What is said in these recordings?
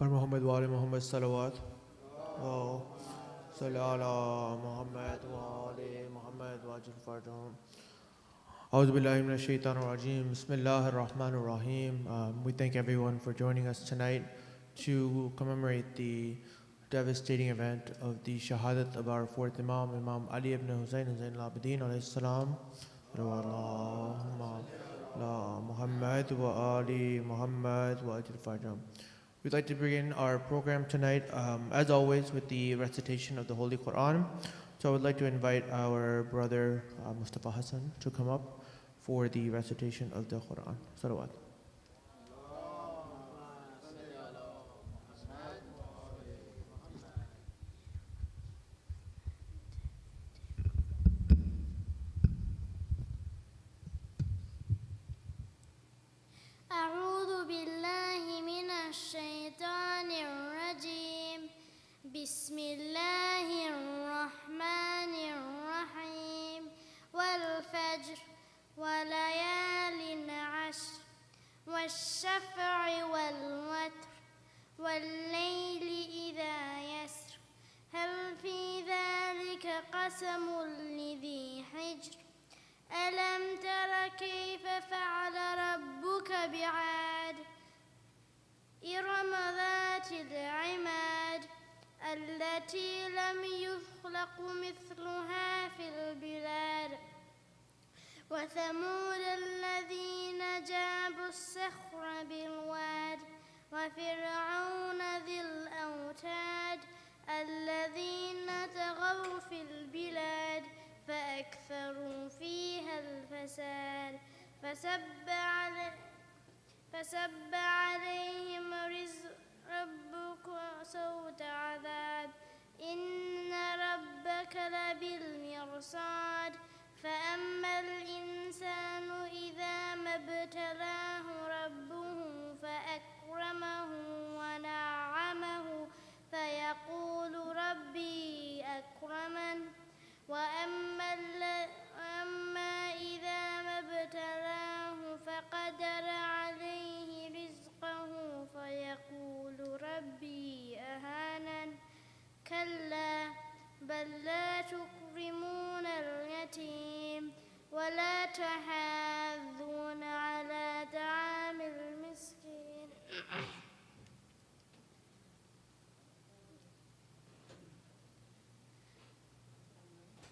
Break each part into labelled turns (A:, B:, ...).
A: پر محمد وآل محمد صلوات صلی علی محمد وآل محمد وعجل فرجهم. أعوذ بالله من الشيطان الرجيم. Bismillah ar-Rahman ar-Rahim. We thank everyone for joining us tonight to commemorate the devastating event of the Shahadat of our fourth Imam, Imam Ali ibn Hussein Zain al-Abidin alayhi salam. Allahumma la Muhammad wa Ali Muhammad wa ajil farjam. We'd like to begin our program tonight, as always, with the recitation of the Holy Quran. So I would like to invite our brother Mustafa Hassan to come up for the recitation of the Quran. Salawat.
B: أعوذ بالله من الشيطان الرجيم. بسم الله الرحمن الرحيم. والفجر وليال عشر والشفع والوتر والليل إذا يسر هل في ذلك قسم لذي حجر ألم تر كيف فعل ربك بعاد إرم ذات العماد التي لم يخلق مثلها في البلاد وثمود الذين جابوا الصخر بالواد وفرعون ذي الأوتاد الذين طغوا في البلاد فأكثروا فيها الفساد فسب عليهم ربك صوت عذاب إن ربك لبالمرصاد فأما الإنسان إذا ما ابتلاه ربه فأكرمه ونعمه فيقول ربي أكرمن وأما إذا ما ابتلاه فقدر عليه رزقه فيقول ربي أهانن كلا بل لا تكرمون اليتيم ولا تحاضون على طعام المسكين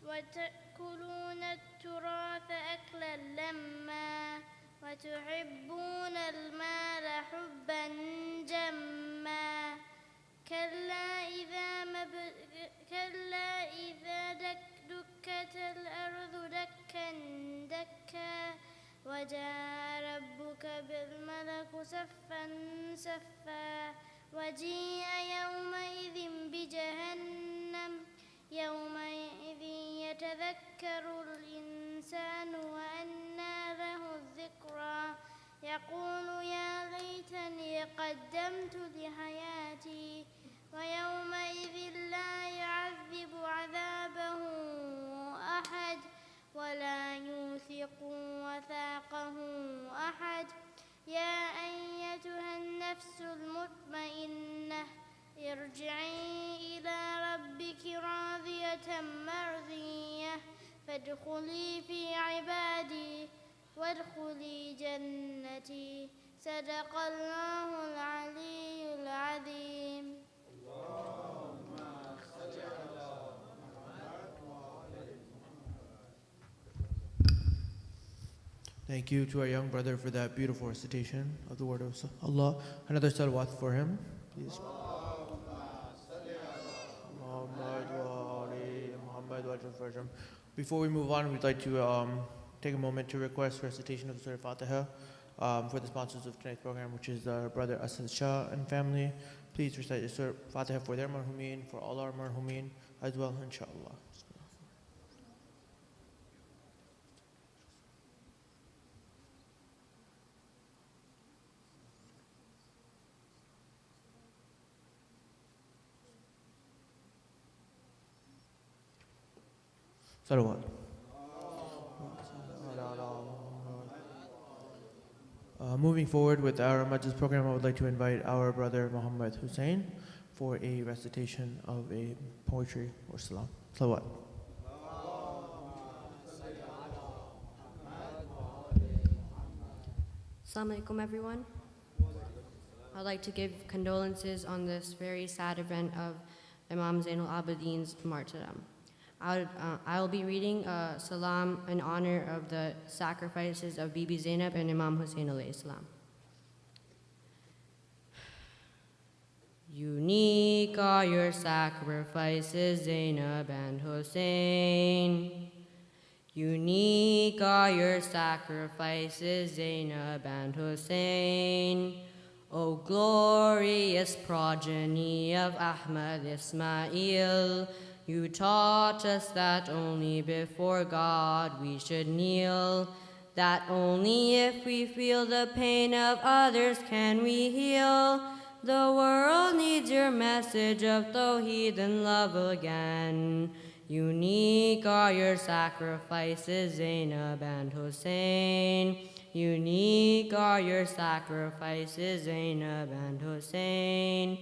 B: وتأكلون التراث أكلا لما وتحبون المال حبا جما كلا إذا دكت الأرض دكا دكا وجاء ربك بالملك صفا صفا وجيء يومئذ بجهنم يومئذ يتذكر الإنسان وأنى له الذكرى يقول يا ليتني قدمت لحياتي ويومئذ لا يعذب عذابه أحد ولا يوثق وثاقه أحد يا أيتها النفس المطمئنة ارجعي إلى ربك راضية مرضية فادخلي في عبادي وادخلي جنتي صدق الله العلي العظيم.
A: Thank you to our young brother for that beautiful recitation of the word of Allah. Another salawat for him, please. Before we move on, we'd like to take a moment to request recitation of Surah Fatiha for the sponsors of tonight's program, which is our brother Hassan Shah and family. Please recite Surah Fatiha for their marhumin, for all our marhumin as well, inshallah. Salawat. Moving forward with our Majlis program, I would like to invite our brother Muhammad Hussein for a recitation of a poetry or salam. Salawat.
C: Assalamu alaikum, everyone. I'd like to give condolences on this very sad event of Imam Zainul Abidin's martyrdom. I will be reading a salam in honor of the sacrifices of Bibi Zainab and Imam Hussein alayhi salam. Unique are your sacrifices, Zainab and Hussein. Unique are your sacrifices, Zainab and Hussein. O glorious progeny of Ahmad Ismail, you taught us that only before God we should kneel, that only if we feel the pain of others can we heal. The world needs your message of Tawheed and love again. Unique are your sacrifices, Zainab and Hussein. Unique are your sacrifices, Zainab and Hussein.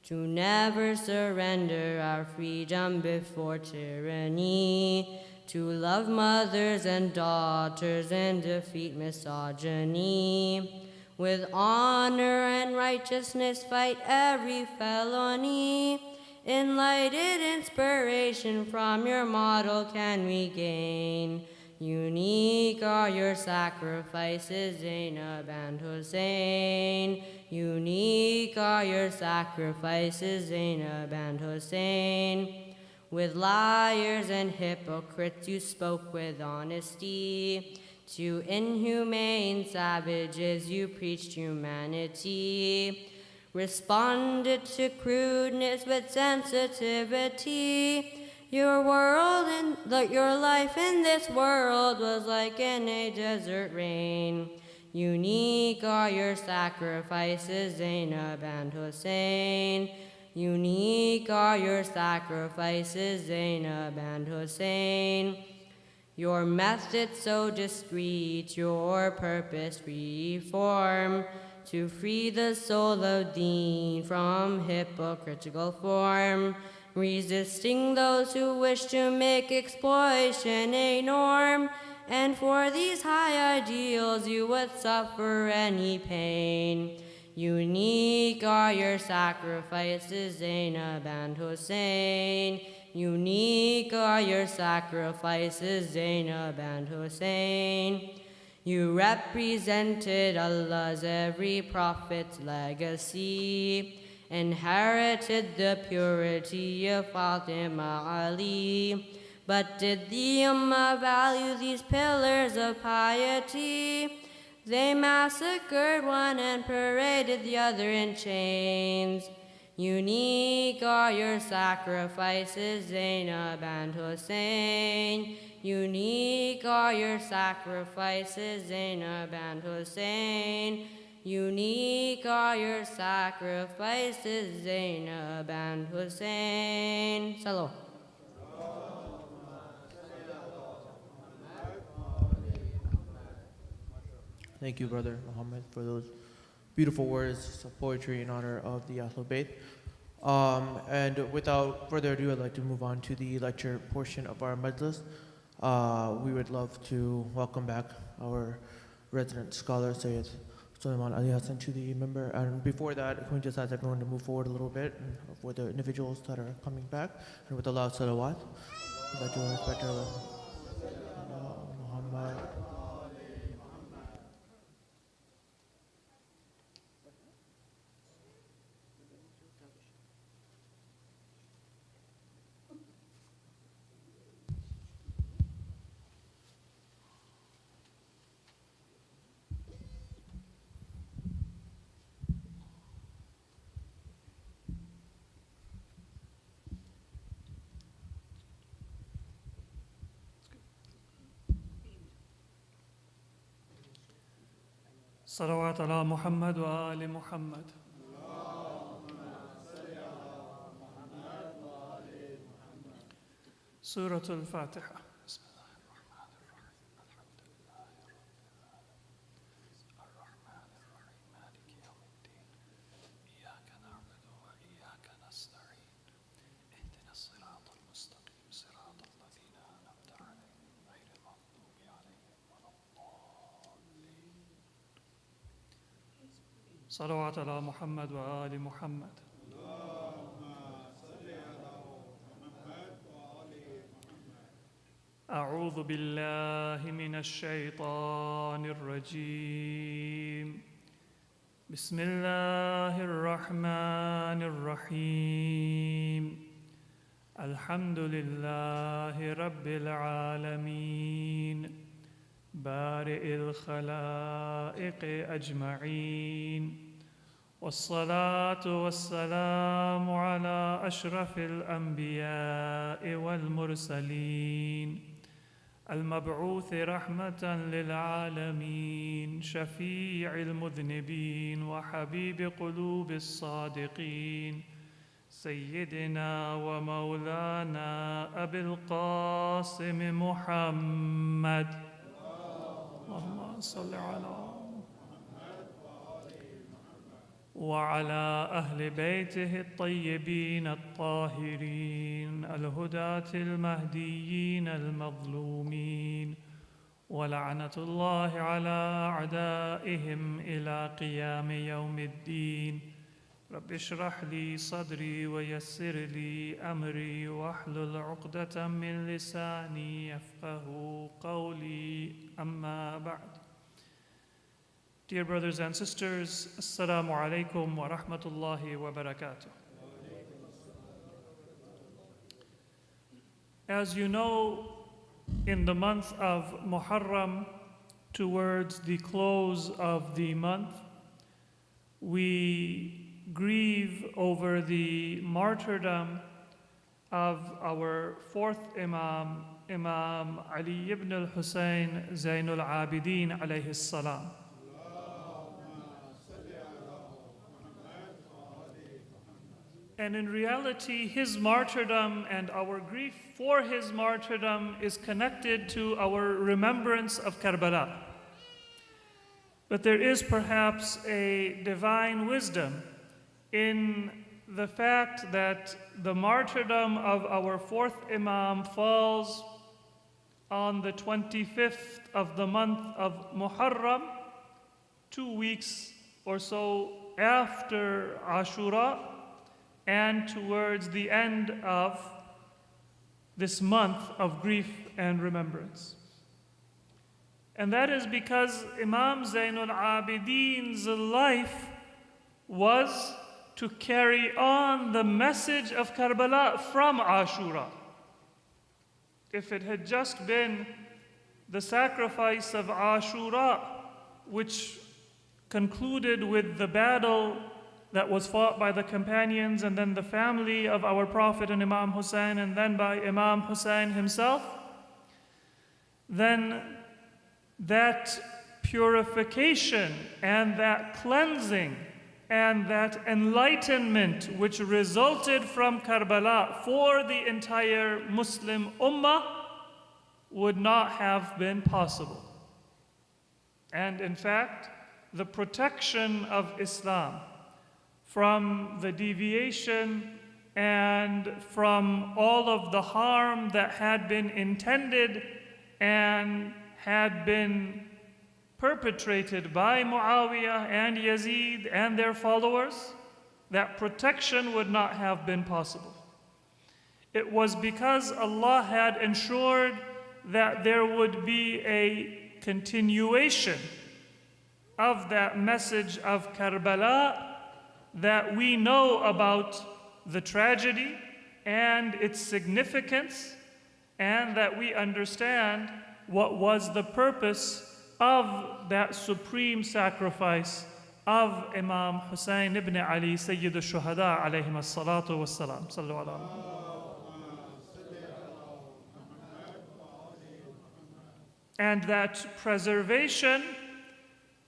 C: To never surrender our freedom before tyranny, to love mothers and daughters and defeat misogyny. With honor and righteousness fight every felony. Enlightened inspiration from your model can we gain. Unique are your sacrifices, Zainab and Hussein. Unique are your sacrifices, Zainab and Hussein. With liars and hypocrites you spoke with honesty. To inhumane savages you preached humanity. Responded to crudeness with sensitivity. Your life in this world was like in a desert rain. Unique are your sacrifices, Zainab and Hussein. Unique are your sacrifices, Zainab and Hussein. Your method so discreet, your purpose reform, to free the soul of Deen from hypocritical form, resisting those who wish to make exploitation a norm. And for these high ideals you would suffer any pain. Unique are your sacrifices, Zainab and Hussein. Unique are your sacrifices, Zainab and Hussein. You represented Allah's every prophet's legacy, inherited the purity of Fatima Ali. But did the Ummah value these pillars of piety? They massacred one and paraded the other in chains. Unique are your sacrifices, Zainab and Hussein. Unique are your sacrifices, Zainab and Hussein. Unique are your sacrifices, Zainab and Hussein. Salam.
A: Thank you, Brother Muhammad, for those beautiful words of poetry in honor of the Ahlul Bayt. And without further ado, I'd like to move on to the lecture portion of our Majlis. We would love to welcome back our resident scholar, Sayyid Sulayman Ali Hassan, to the member. And before that, can we just ask everyone to move forward a little bit for the individuals that are coming back, and with a loud salawat. I'd like to respect our Muhammad.
D: صلوات على محمد وآل محمد. سورة الفاتحة. بسم الله الرحمن الرحيم. الحمد لله رب العالمين الرحمن صلوات على محمد وآل محمد. أعوذ بالله من الشيطان الرجيم. بسم الله الرحمن الرحيم. الحمد لله رب العالمين بارئ الخلائق أجمعين، والصلاة والسلام على أشرف الأنبياء والمرسلين المبعوث رحمة للعالمين، شفيع المذنبين وحبيب قلوب الصادقين، سيدنا ومولانا أبي القاسم محمد. اللهم صل على وعلى أهل بيته الطيبين الطاهرين الهداة المهديين المظلومين، ولعنة الله على أعدائهم إلى قيام يوم الدين. رب اشرح لي صدري ويسر لي أمري واحلل عقدة من لساني يفقه قولي. أما بعد. Dear brothers and sisters, Assalamu alaikum wa rahmatullahi wa barakatuh. As you know, in the month of Muharram, towards the close of the month, we grieve over the martyrdom of our fourth Imam, Imam Ali ibn al-Hussein Zainul Abidin alayhi salam. And in reality, his martyrdom and our grief for his martyrdom is connected to our remembrance of Karbala. But there is perhaps a divine wisdom in the fact that the martyrdom of our fourth Imam falls on the 25th of the month of Muharram, 2 weeks or so after Ashura, and towards the end of this month of grief and remembrance. And that is because Imam Zainul Abidin's life was to carry on the message of Karbala from Ashura. If it had just been the sacrifice of Ashura, which concluded with the battle that was fought by the companions and then the family of our Prophet and Imam Hussein and then by Imam Hussein himself, then that purification and that cleansing and that enlightenment which resulted from Karbala for the entire Muslim Ummah would not have been possible. And in fact, the protection of Islam from the deviation and from all of the harm that had been intended and had been perpetrated by Muawiyah and Yazid and their followers, that protection would not have been possible. It was because Allah had ensured that there would be a continuation of that message of Karbala, that we know about the tragedy and its significance, and that we understand what was the purpose of that supreme sacrifice of Imam Hussein ibn Ali, Sayyid al-Shuhada, alayhim as-salatu was-salam. Sallu ala Muhammad. And that preservation,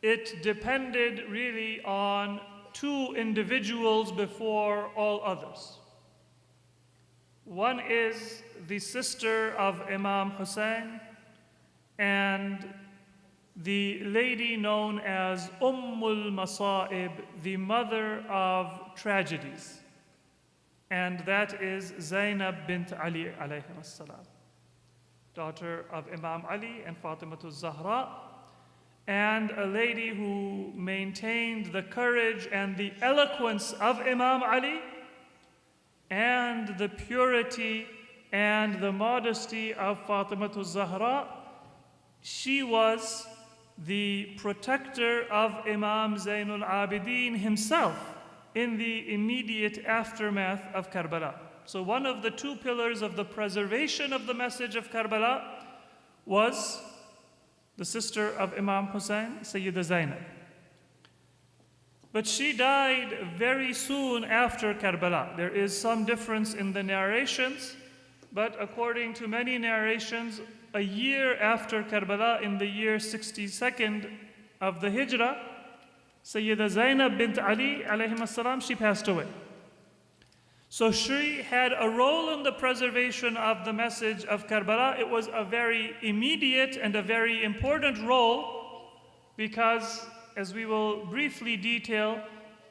D: it depended really on two individuals before all others. One is the sister of Imam Hussein and the lady known as Ummul Masa'ib, the mother of tragedies. And that is Zainab bint Ali alayhi salam, daughter of Imam Ali and Fatimatu Zahra. and a lady who maintained the courage and the eloquence of Imam Ali, and the purity and the modesty of Fatimatu Zahra. She was the protector of Imam Zainul Abidin himself in the immediate aftermath of Karbala. So one of the two pillars of the preservation of the message of Karbala was the sister of Imam Hussein, Sayyida Zainab. But she died very soon after Karbala. There is some difference in the narrations, but according to many narrations, a year after Karbala, in the year 62nd of the Hijrah, Sayyida Zainab bint Ali alayhi salam, she passed away. So she had a role in the preservation of the message of Karbala. It was a very immediate and a very important role because, as we will briefly detail,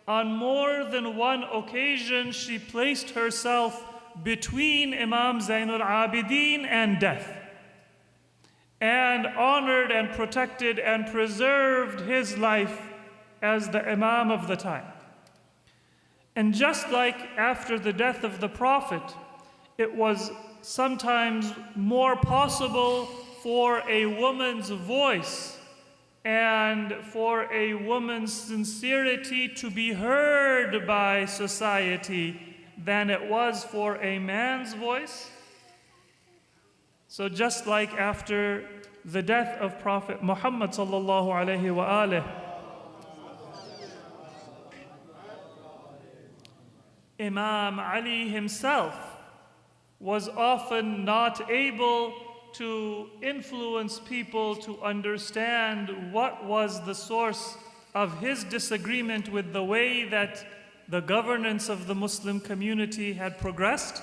D: on more than one occasion she placed herself between Imam Zainul Abidin and death, and honored and protected and preserved his life as the Imam of the time. And just like after the death of the Prophet, it was sometimes more possible for a woman's voice and for a woman's sincerity to be heard by society than it was for a man's voice. So just like after the death of Prophet Muhammad sallallahu alaihi wa Imam Ali himself was often not able to influence people to understand what was the source of his disagreement with the way that the governance of the Muslim community had progressed.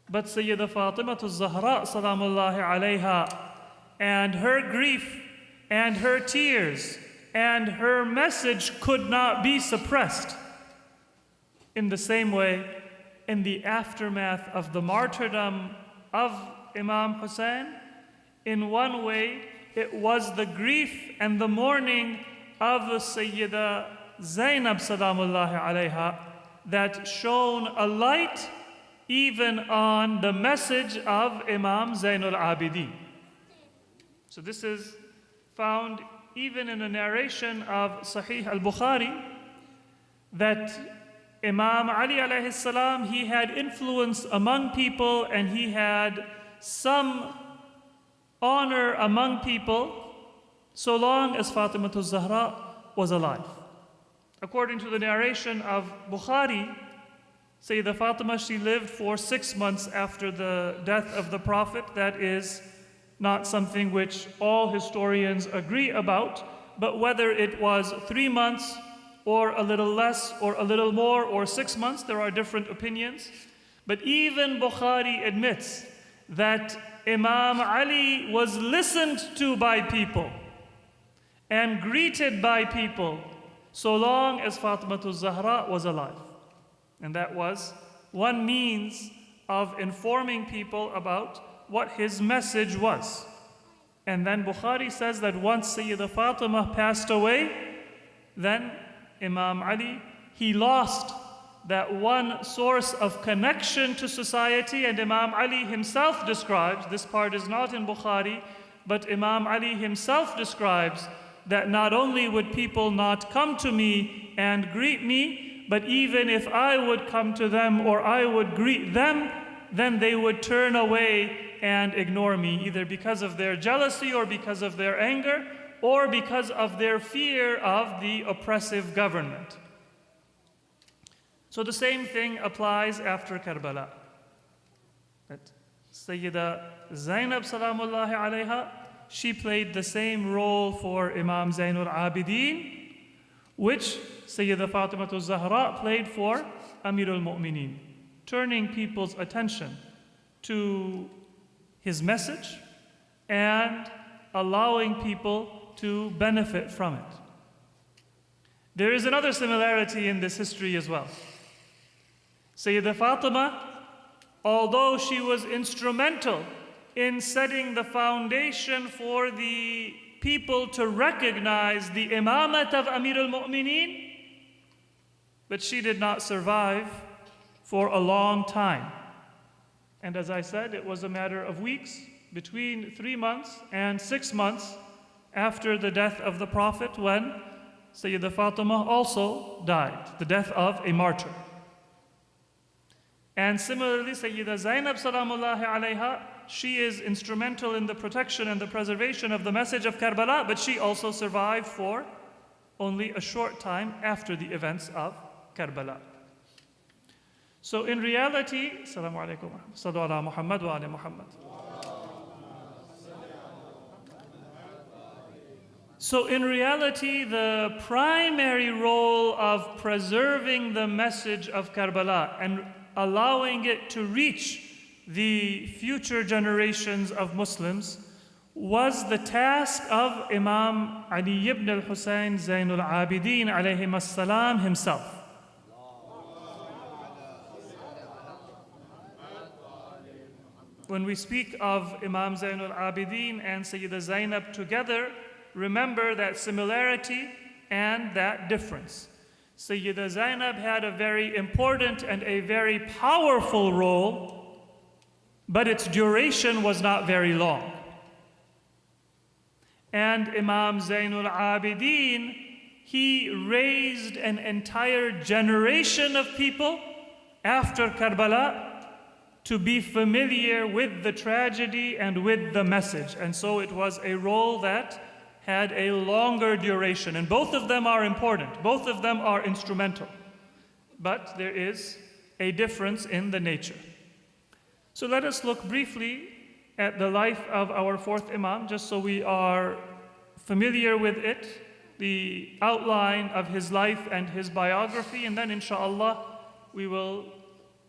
D: But Sayyida Fatimatu Zahra salamullahi alayha, and her grief and her tears and her message could not be suppressed. In the same way, in the aftermath of the martyrdom of Imam Hussein, in one way, it was the grief and the mourning of Sayyida Zainab salamullahi alayha that shone a light even on the message of Imam Zainul Abidin. So this is found even in a narration of Sahih al-Bukhari that Imam Ali alayhi salam, he had influence among people and he had some honor among people so long as Fatimatu Zahra was alive. According to the narration of Bukhari, Sayyida Fatima, she lived for 6 months after the death of the Prophet. That is not something which all historians agree about, but whether it was 3 months or a little less or a little more or 6 months, there are different opinions. But even Bukhari admits that Imam Ali was listened to by people and greeted by people so long as Fatimatu Zahra was alive. And that was one means of informing people about what his message was. And then Bukhari says that once Sayyida Fatima passed away, then Imam Ali, he lost that one source of connection to society. And Imam Ali himself describes, this part is not in Bukhari, but Imam Ali himself describes that not only would people not come to me and greet me, but even if I would come to them or I would greet them, then they would turn away and ignore me, either because of their jealousy or because of their anger or because of their fear of the oppressive government. So the same thing applies after Karbala. That Sayyida Zainab salamullahi alayha, she played the same role for Imam Zainul Abidin, which Sayyida Fatimatu Zahra played for Amirul Mu'mineen, turning people's attention to his message and allowing people to benefit from it. There is another similarity in this history as well. Sayyida Fatima, although she was instrumental in setting the foundation for the people to recognize the imamat of Amir al-Mu'mineen, but she did not survive for a long time. And as I said, it was a matter of weeks, between 3 months and 6 months after the death of the Prophet, when Sayyidah Fatima also died, the death of a martyr. And similarly, Sayyidah Zainab salamullahi alayha, she is instrumental in the protection and the preservation of the message of Karbala, but she also survived for only a short time after the events of Karbala. So in reality, Assalamu alaikum, sallu ala Muhammad wa ala Muhammad. So in reality, the primary role of preserving the message of Karbala and allowing it to reach the future generations of Muslims was the task of Imam Ali ibn al-Husayn Zainul Abidin alayhim as-salam himself. When we speak of Imam Zainul Abidin and Sayyidah Zainab together, remember that similarity and that difference. Sayyidah Zainab had a very important and a very powerful role, but its duration was not very long. And Imam Zainul Abidin, he raised an entire generation of people after Karbala to be familiar with the tragedy and with the message. And so it was a role that had a longer duration. And both of them are important. Both of them are instrumental. But there is a difference in the nature. So let us look briefly at the life of our fourth Imam, just so we are familiar with it, the outline of his life and his biography, and then inshallah we will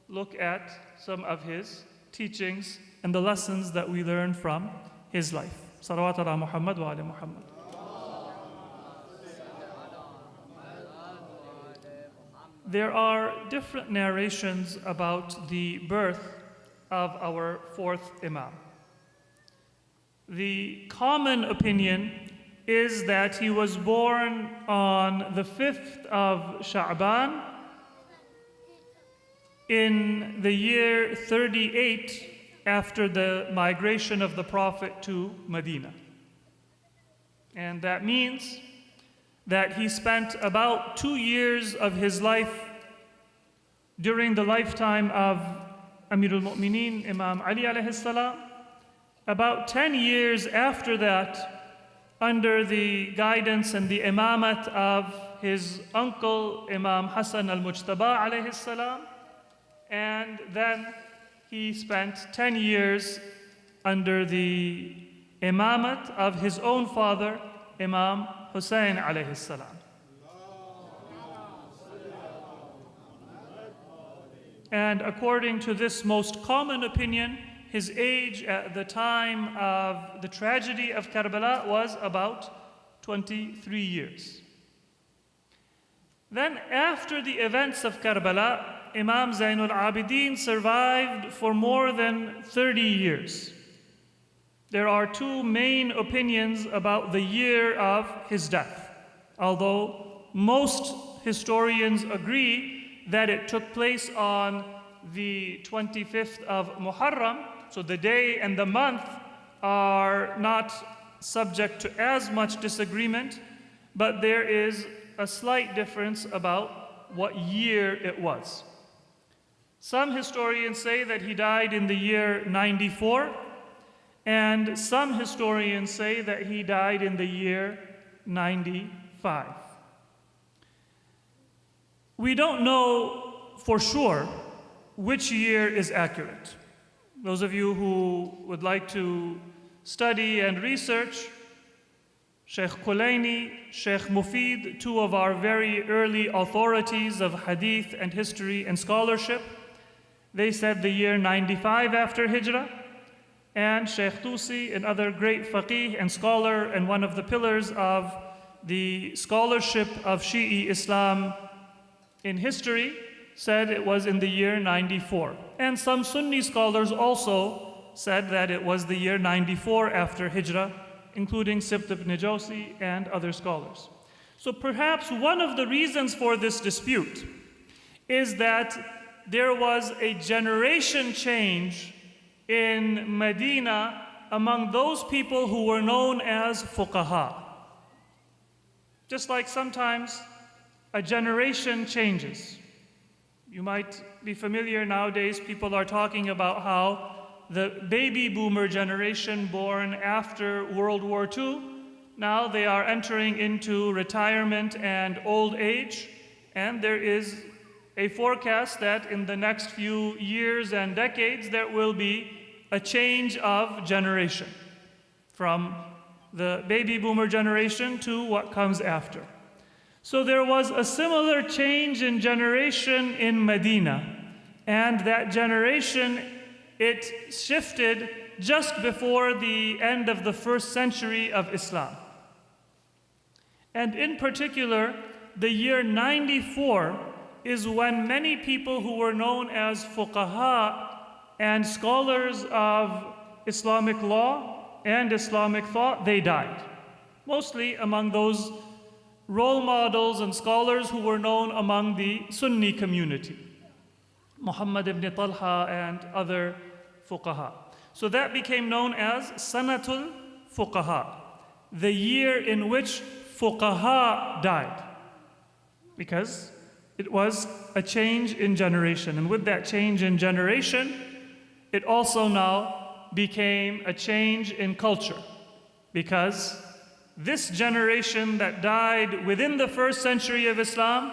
D: look at some of his teachings and the lessons that we learn from his life. Salawat ala Muhammad wa ala Muhammad. There are different narrations about the birth of our fourth Imam. The common opinion is that he was born on the 5th of Sha'ban in the year 38 after the migration of the Prophet to Medina. And that means that he spent about 2 years of his life during the lifetime of Amir al-Mu'mineen, Imam Ali alayhi salam. About 10 years after that, under the guidance and the imamat of his uncle, Imam Hassan al-Mujtaba alayhi salam. And then he spent 10 years under the imamat of his own father, Imam Hussein alayhi salam. And according to this most common opinion, his age at the time of the tragedy of Karbala was about 23 years. Then after the events of Karbala, Imam Zainul Abidin survived for more than 30 years. There are two main opinions about the year of his death, although most historians agree that it took place on the 25th of Muharram, so the day and the month are not subject to as much disagreement, but there is a slight difference about what year it was. Some historians say that he died in the year 94, and some historians say that he died in the year 95. We don't know for sure which year is accurate. Those of you who would like to study and research, Sheikh Kulaini, Sheikh Mufid, two of our very early authorities of hadith and history and scholarship, they said the year 95 after Hijrah. And Sheikh Tusi, another great faqih and scholar and one of the pillars of the scholarship of Shi'i Islam in history, said it was in the year 94. And some Sunni scholars also said that it was the year 94 after Hijrah including Sibt ibn Jawzi and other scholars. So perhaps one of the reasons for this dispute is that there was a generation change in Medina among those people who were known as fuqaha. Just like sometimes a generation changes. You might be familiar nowadays, people are talking about how the baby boomer generation born after World War II, now they are entering into retirement and old age, and there is a forecast that in the next few years and decades there will be a change of generation from the baby boomer generation to what comes after. So there was a similar change in generation in Medina, and that generation, it shifted just before the end of the first century of Islam. And in particular, the year 94 is when many people who were known as fuqaha and scholars of Islamic law and Islamic thought, they died. Mostly among those role models and scholars who were known among the Sunni community, Muhammad ibn Talha and other fuqaha. So that became known as Sanatul Fuqaha, the year in which fuqaha died, because it was a change in generation. And with that change in generation, it also now became a change in culture, because this generation that died within the first century of Islam,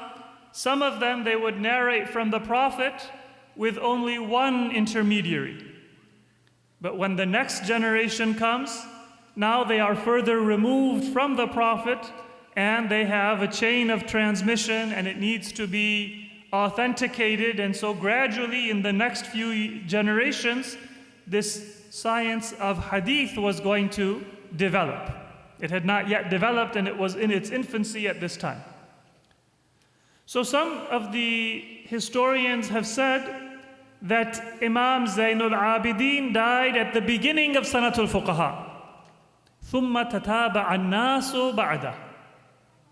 D: some of them, they would narrate from the Prophet with only one intermediary. But when the next generation comes, now they are further removed from the Prophet, and they have a chain of transmission, and it needs to be authenticated. And so gradually in the next few generations, this science of hadith was going to develop. It had not yet developed, and it was in its infancy at this time. So some of the historians have said that Imam Zainul Abidin died at the beginning of Sanatul Fuqaha. ثُمَّ تَتَابَعَ النَّاسُ بَعْدَهُ.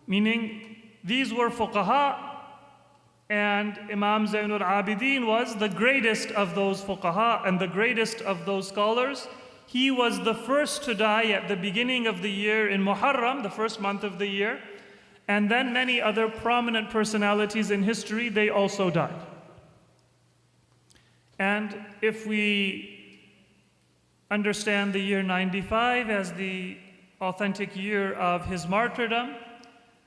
D: Meaning, these were fuqaha, and Imam Zainul Abidin was the greatest of those fuqaha and the greatest of those scholars. He was the first to die at the beginning of the year in Muharram, the first month of the year, and then many other prominent personalities in history, they also died. And if we understand the year 95 as the authentic year of his martyrdom,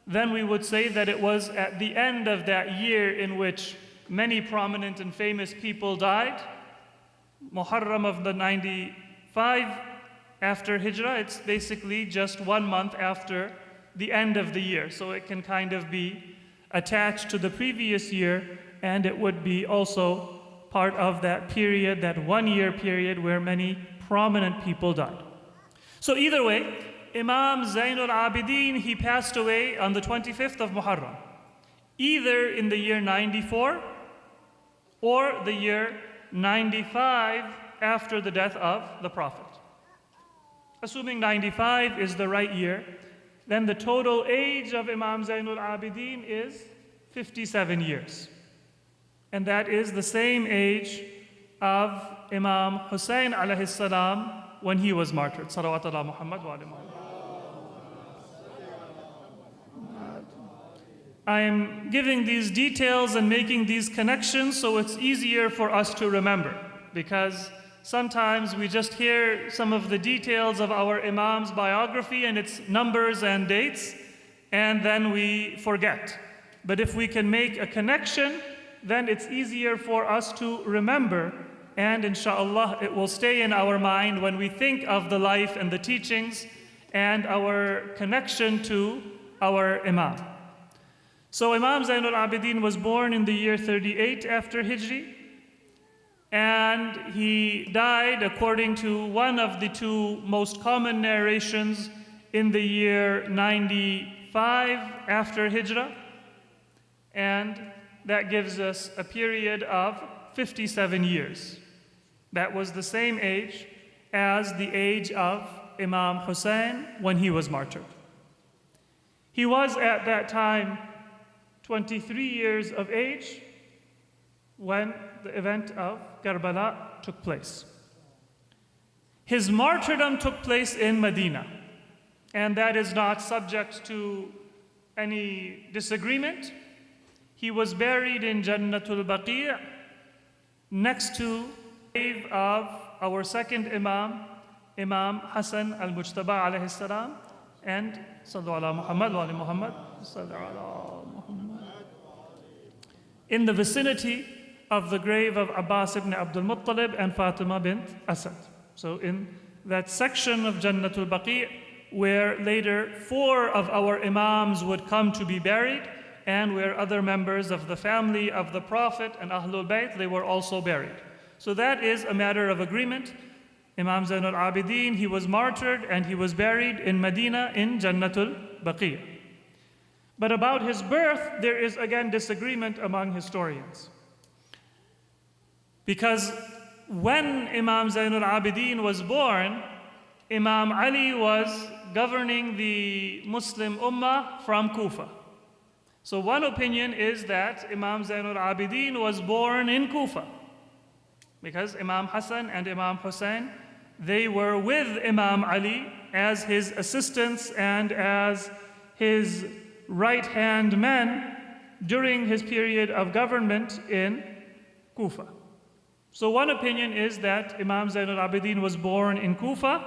D: then we would say that it was at the end of that year in which many prominent and famous people died. Muharram of the 95 after Hijrah, it's basically just 1 month after the end of the year. So it can kind of be attached to the previous year, and it would be also part of that period, that 1 year period where many prominent people died. So either way, Imam Zainul Abidin, he passed away on the 25th of Muharram, either in the year 94 or the year 95 after the death of the Prophet. Assuming 95 is the right year, then the total age of Imam Zainul Abidin is 57 years. And that is the same age of Imam Hussein alayhi salam when he was martyred. Salawatullah Muhammad wa alayhi. I am giving these details and making these connections so it's easier for us to remember, because sometimes we just hear some of the details of our Imam's biography and its numbers and dates, and then we forget. But if we can make a connection, then it's easier for us to remember, and inshallah it will stay in our mind when we think of the life and the teachings and our connection to our Imam. So Imam Zainul Abidin was born in the year 38 after Hijri, and he died, according to one of the two most common narrations, in the year 95 after Hijrah, and that gives us a period of 57 years. That was the same age as the age of Imam Hussein when he was martyred. He was at that time 23 years of age when the event of Karbala took place. His martyrdom took place in Medina, and that is not subject to any disagreement. He was buried in Jannatul Baqi' next to the grave of our second Imam, Imam Hassan al-Mujtaba alayhi salam, and Sallu ala Muhammad wa ali Muhammad, Sallu ala Muhammad. In the vicinity of the grave of Abbas ibn Abdul Muttalib and Fatima bint Asad. So in that section of Jannatul Baqi' where later 4 of our Imams would come to be buried, and where other members of the family of the Prophet and Ahlul Bayt, they were also buried. So that is a matter of agreement. Imam Zainul Abidin, he was martyred and he was buried in Medina in Jannatul Baqi'. But about his birth, there is again disagreement among historians. Because when Imam Zainul Abidin was born, Imam Ali was governing the Muslim Ummah from Kufa. So one opinion is that Imam Zainul Abidin was born in Kufa, because Imam Hassan and Imam Hussein, they were with Imam Ali as his assistants and as his right-hand men during his period of government in Kufa. So one opinion is that Imam Zainul Abidin was born in Kufa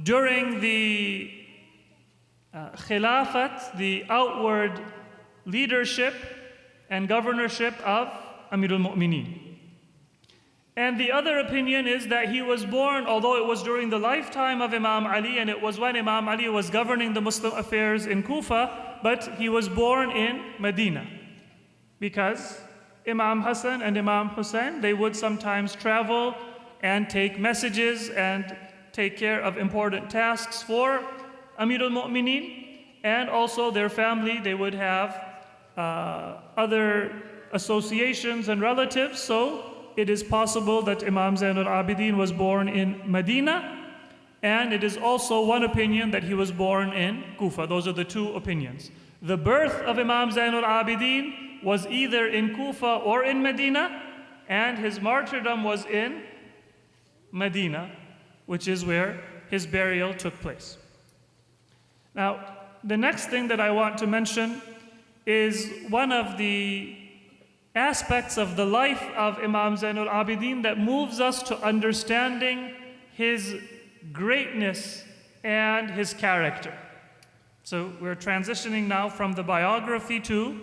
D: during the Khilafat, the outward leadership and governorship of Amirul Mu'mineen. And the other opinion is that he was born, although it was during the lifetime of Imam Ali, and it was when Imam Ali was governing the Muslim affairs in Kufa, but he was born in Medina. Because Imam Hassan and Imam Hussein, they would sometimes travel and take messages and take care of important tasks for Amirul Mu'mineen, and also their family, they would have other associations and relatives. So it is possible that Imam Zainul Abidin was born in Medina, and it is also one opinion that he was born in Kufa. Those are the 2 opinions. The birth of Imam Zainul Abidin was either in Kufa or in Medina, and his martyrdom was in Medina, which is where his burial took place. Now, the next thing that I want to mention is one of the aspects of the life of Imam Zainul Abidin that moves us to understanding his greatness and his character. So we're transitioning now from the biography to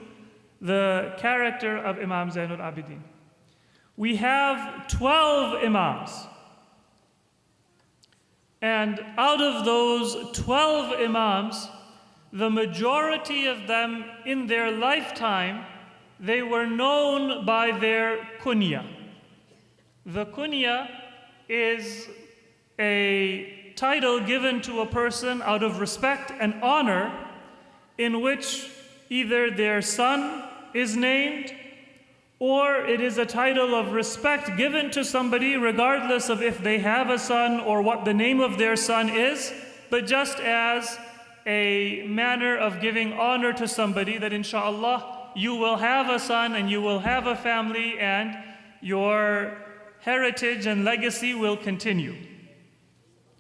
D: the character of Imam Zainul Abidin. We have 12 Imams. And out of those 12 Imams, the majority of them in their lifetime, they were known by their kunya. The kunya is a title given to a person out of respect and honor, in which either their son is named, or it is a title of respect given to somebody regardless of if they have a son or what the name of their son is, but just as a manner of giving honor to somebody that inshallah you will have a son and you will have a family and your heritage and legacy will continue.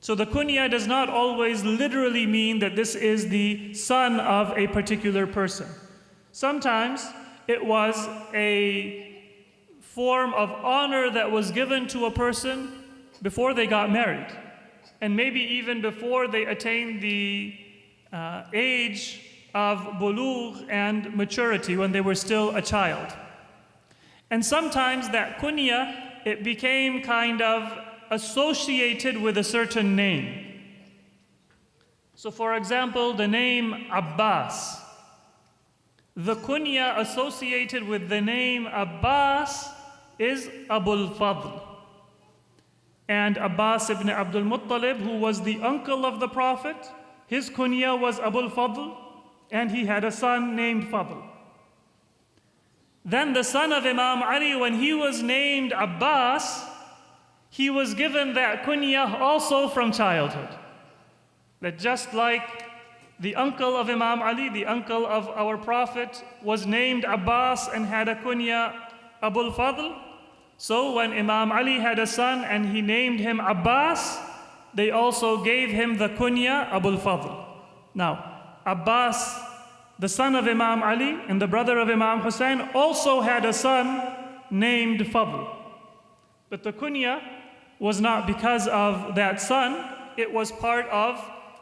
D: So the kunya does not always literally mean that this is the son of a particular person. Sometimes it was a form of honor that was given to a person before they got married, and maybe even before they attained the age of bulugh and maturity, when they were still a child. And sometimes that kunya, it became kind of associated with a certain name. So for example, the name Abbas. The kunya associated with the name Abbas is Abul Fadl. And Abbas ibn Abdul Muttalib, who was the uncle of the Prophet, his kunya was Abul Fadl, and he had a son named Fadl. Then the son of Imam Ali, when he was named Abbas, he was given that kunya also from childhood. That just like the uncle of Imam Ali, the uncle of our Prophet, was named Abbas and had a kunya Abul Fadl, so when Imam Ali had a son and he named him Abbas, they also gave him the kunya Abul Fadl. Now, Abbas, the son of Imam Ali and the brother of Imam Hussein, also had a son named Fadl. But the kunya was not because of that son, it was part of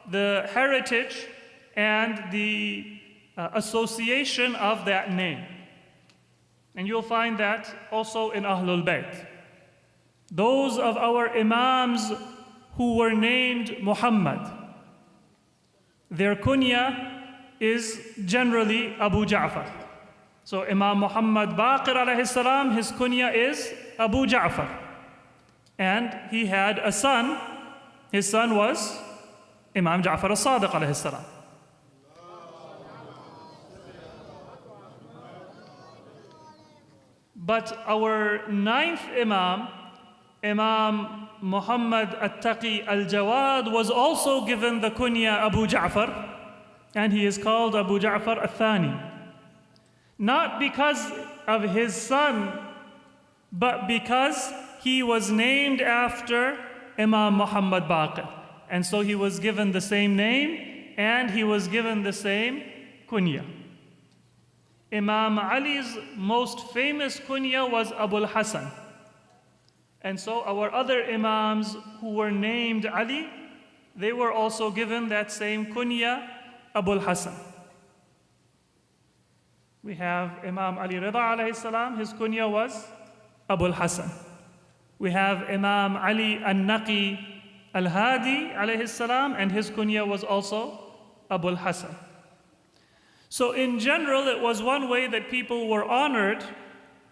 D: the heritage and the association of that name. And you'll find that also in Ahlul Bayt. Those of our Imams who were named Muhammad, their kunya is generally Abu Ja'far. So Imam Muhammad Baqir alayhi salam, his kunya is Abu Ja'far. And he had a son, his son was Imam Ja'far al-Sadiq alayhi salam. But our ninth Imam, Imam Muhammad At-Taqi Al-Jawad, was also given the kunya Abu Ja'far, and he is called Abu Ja'far Al-Thani. Not because of his son, but because he was named after Imam Muhammad Baqir. And so he was given the same name, and he was given the same kunya. Imam Ali's most famous kunya was Abul Hassan. And so our other Imams who were named Ali, they were also given that same kunya, Abul Hassan. We have Imam Ali Rida alayhi salam, his kunya was Abul Hassan. We have Imam Ali An-Naqi Al-Hadi alayhi salam, and his kunya was also Abul Hassan. So in general, it was one way that people were honored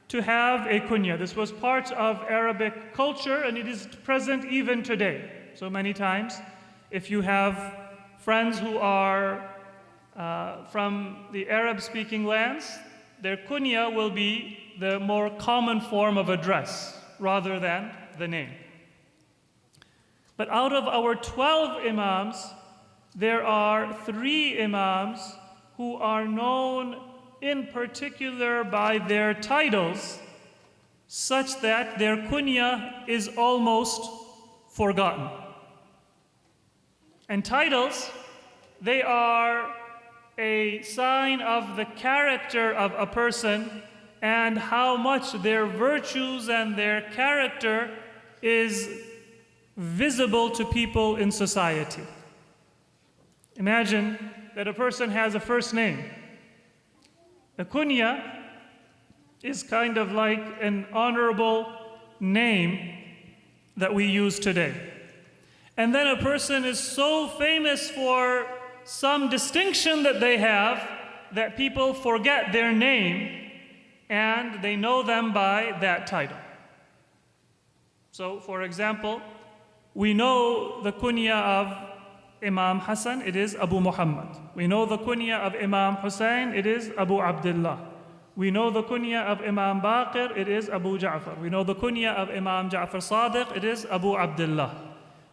D: to have a kunya. This was part of Arabic culture, and it is present even today. So many times, if you have friends who are from the Arab-speaking lands, their kunya will be the more common form of address rather than the name. But out of our 12 Imams, there are 3 Imams who are known in particular by their titles, such that their kunya is almost forgotten. And titles, they are a sign of the character of a person and how much their virtues and their character is visible to people in society. Imagine that a person has a first name. A kunya is kind of like an honorable name that we use today. And then a person is so famous for some distinction that they have that people forget their name and they know them by that title. So, for example, we know the kunya of Imam Hassan, it is Abu Muhammad. We know the kunya of Imam Hussein, it is Abu Abdullah. We know the kunya of Imam Baqir, it is Abu Ja'far. We know the kunya of Imam Ja'far Sadiq, it is Abu Abdullah.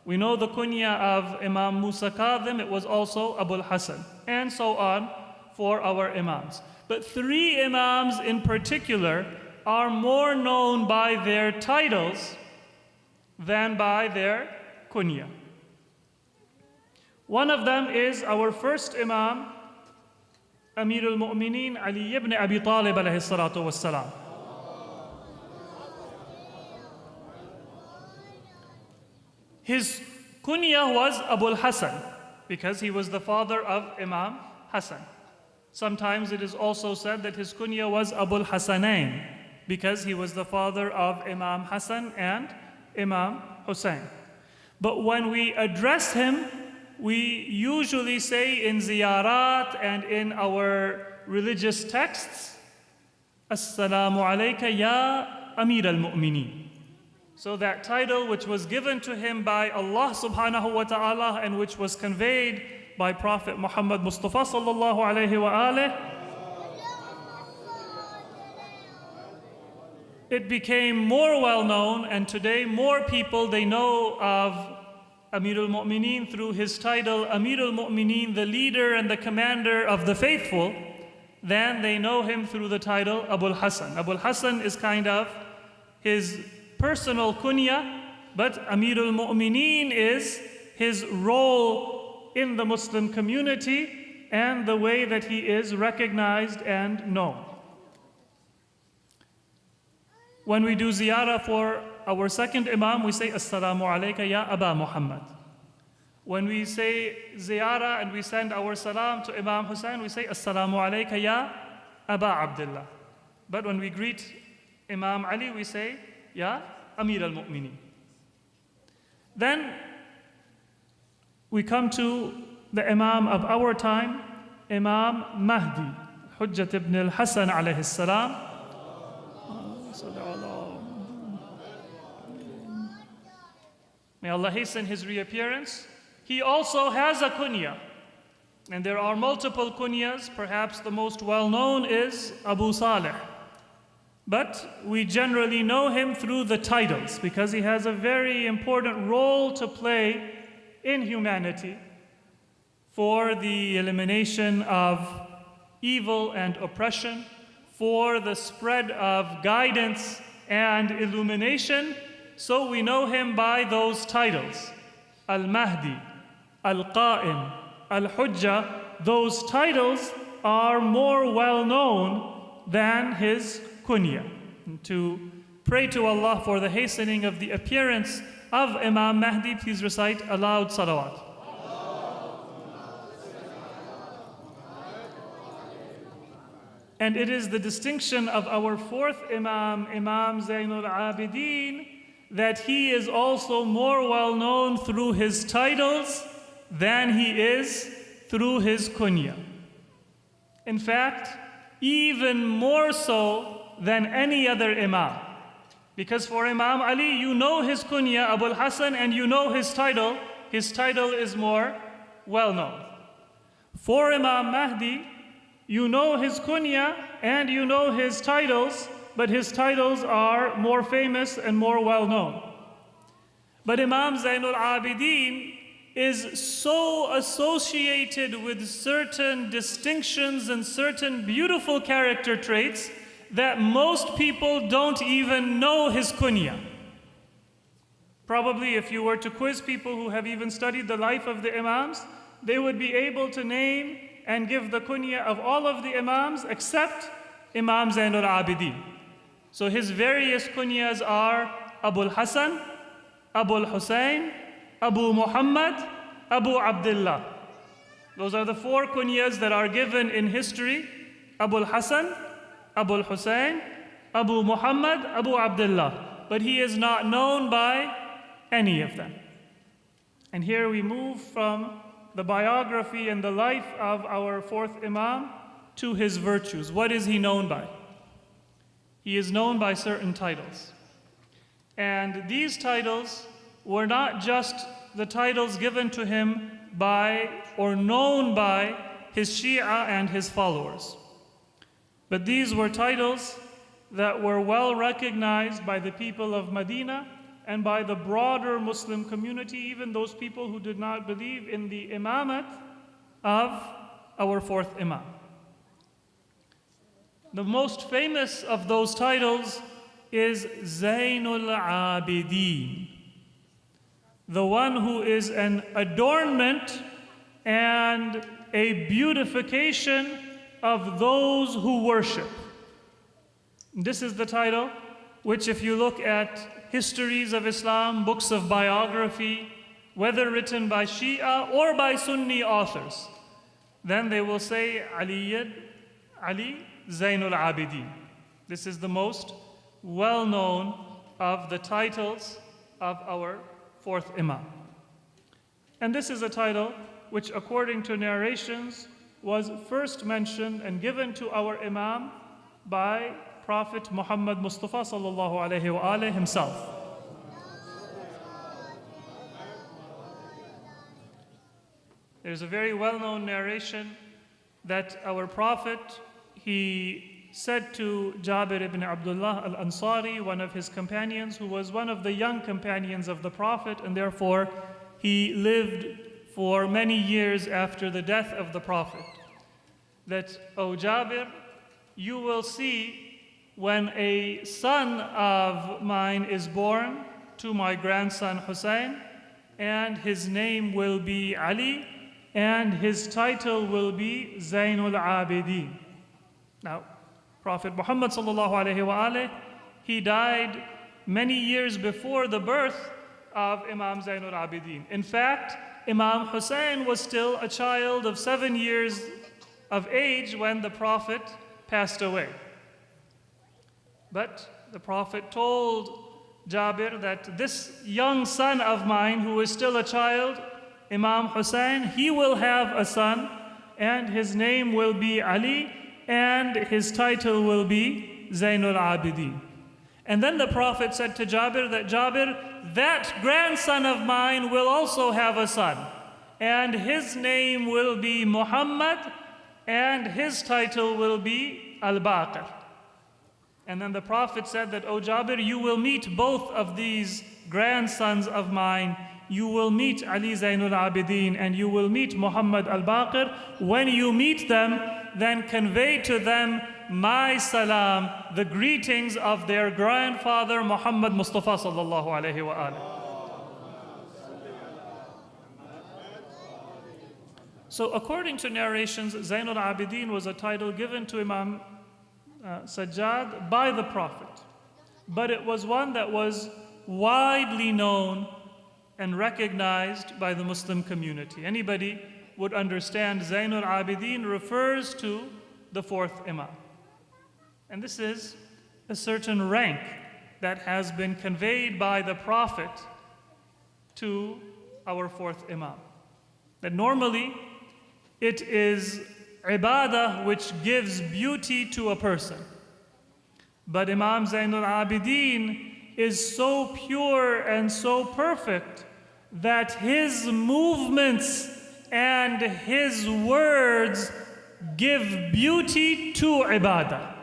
D: We know the kunya of Imam Musa Kadhim, it was also Abu Hassan, and so on for our Imams. But 3 Imams in particular are more known by their titles than by their kunya. One of them is our first Imam, Amir al-Mu'mineen Ali ibn Abi Talib alayhi salatu wassalam. His kunya was Abul Hassan because he was the father of Imam Hassan. Sometimes it is also said that his kunya was Abul Hassanain because he was the father of Imam Hassan and Imam Hussein. But when we address him, we usually say in ziyarat and in our religious texts, Assalamu alayka ya Amir al-Mu'mineen. So that title which was given to him by Allah subhanahu wa ta'ala and which was conveyed by Prophet Muhammad Mustafa sallallahu alayhi wa alih, it became more well known, and today more people, they know of Amirul Mu'mineen through his title Amirul Mu'mineen, the leader and the commander of the faithful, then they know him through the title Abul Hassan. Abul Hassan is kind of his personal kunya, but Amirul Mu'mineen is his role in the Muslim community and the way that he is recognized and known. When we do ziyarah for our second Imam, we say, Assalamu alayka ya Aba Muhammad. When we say ziyarah and we send our salam to Imam Hussein, we say, Assalamu alayka ya Aba Abdullah. But when we greet Imam Ali, we say, Ya Amir al-Mu'mineen. Then we come to the Imam of our time, Imam Mahdi, Hujjat ibn al-Hassan alayhi salam. May Allah hasten his reappearance. He also has a kunya. And there are multiple kunyas. Perhaps the most well-known is Abu Saleh. But we generally know him through the titles because he has a very important role to play in humanity for the elimination of evil and oppression, for the spread of guidance and illumination. So we know him by those titles. Al-Mahdi, Al-Qa'im, Al-Hujjah. Those titles are more well known than his kunya. To pray to Allah for the hastening of the appearance of Imam Mahdi, please recite a loud salawat. And it is the distinction of our fourth Imam, Imam Zainul Abidin, that he is also more well known through his titles than he is through his kunya. In fact, even more so than any other Imam. Because for Imam Ali, you know his kunya, Abul Hassan, and you know his title. His title is more well known. For Imam Mahdi, you know his kunya and you know his titles, but his titles are more famous and more well known. But Imam Zainul Abidin is so associated with certain distinctions and certain beautiful character traits that most people don't even know his kunya. Probably if you were to quiz people who have even studied the life of the Imams, they would be able to name and give the kunya of all of the Imams except Imam Zainul Abidin. So his various kunyas are Abul Hassan, Abul Hussein, Abu Muhammad, Abu Abdullah. Those are the four kunyas that are given in history. Abul Hassan, Abul Hussein, Abu Muhammad, Abu Abdullah. But he is not known by any of them. And here we move from the biography and the life of our fourth Imam to his virtues. What is he known by? He is known by certain titles. And these titles were not just the titles given to him by or known by his Shia and his followers. But these were titles that were well recognized by the people of Medina and by the broader Muslim community, even those people who did not believe in the imamat of our fourth Imam. The most famous of those titles is Zainul Abidin, the one who is an adornment and a beautification of those who worship. This is the title which, if you look at histories of Islam, books of biography, whether written by Shia or by Sunni authors, then they will say Ali Zainul Abidin. This is the most well-known of the titles of our fourth Imam. And this is a title which, according to narrations, was first mentioned and given to our Imam by Prophet Muhammad Mustafa sallallahu alaihi wa himself. There's a very well-known narration that our Prophet, he said to Jabir ibn Abdullah al-Ansari, one of his companions, who was one of the young companions of the Prophet, and therefore he lived for many years after the death of the Prophet, that, O Jabir, you will see when a son of mine is born to my grandson Hussein, and his name will be Ali, and his title will be Zainul Abidin. Now, Prophet Muhammad sallallahu alaihi wasallam, he died many years before the birth of Imam Zainul Abidin. In fact, Imam Hussein was still a child of 7 years of age when the Prophet passed away. But the Prophet told Jabir that this young son of mine who is still a child, Imam Hussein, he will have a son, and his name will be Ali, and his title will be Zainul Abidin. And then the Prophet said to Jabir that, Jabir, that grandson of mine will also have a son, and his name will be Muhammad, and his title will be Al-Baqir. And then the Prophet said that, O Jabir, you will meet both of these grandsons of mine. You will meet Ali Zainul Abidin and you will meet Muhammad Al-Baqir. When you meet them, then convey to them my salam, the greetings of their grandfather Muhammad Mustafa sallallahu alaihi wa alihi. So according to narrations, Zainul Abidin was a title given to Imam Sajjad by the Prophet. But it was one that was widely known and recognized by the Muslim community. Anybody would understand Zainul Abidin refers to the fourth Imam. And this is a certain rank that has been conveyed by the Prophet to our fourth Imam. That normally it is ibadah which gives beauty to a person. But Imam Zainul Abidin is so pure and so perfect that his movements and his words give beauty to ibadah.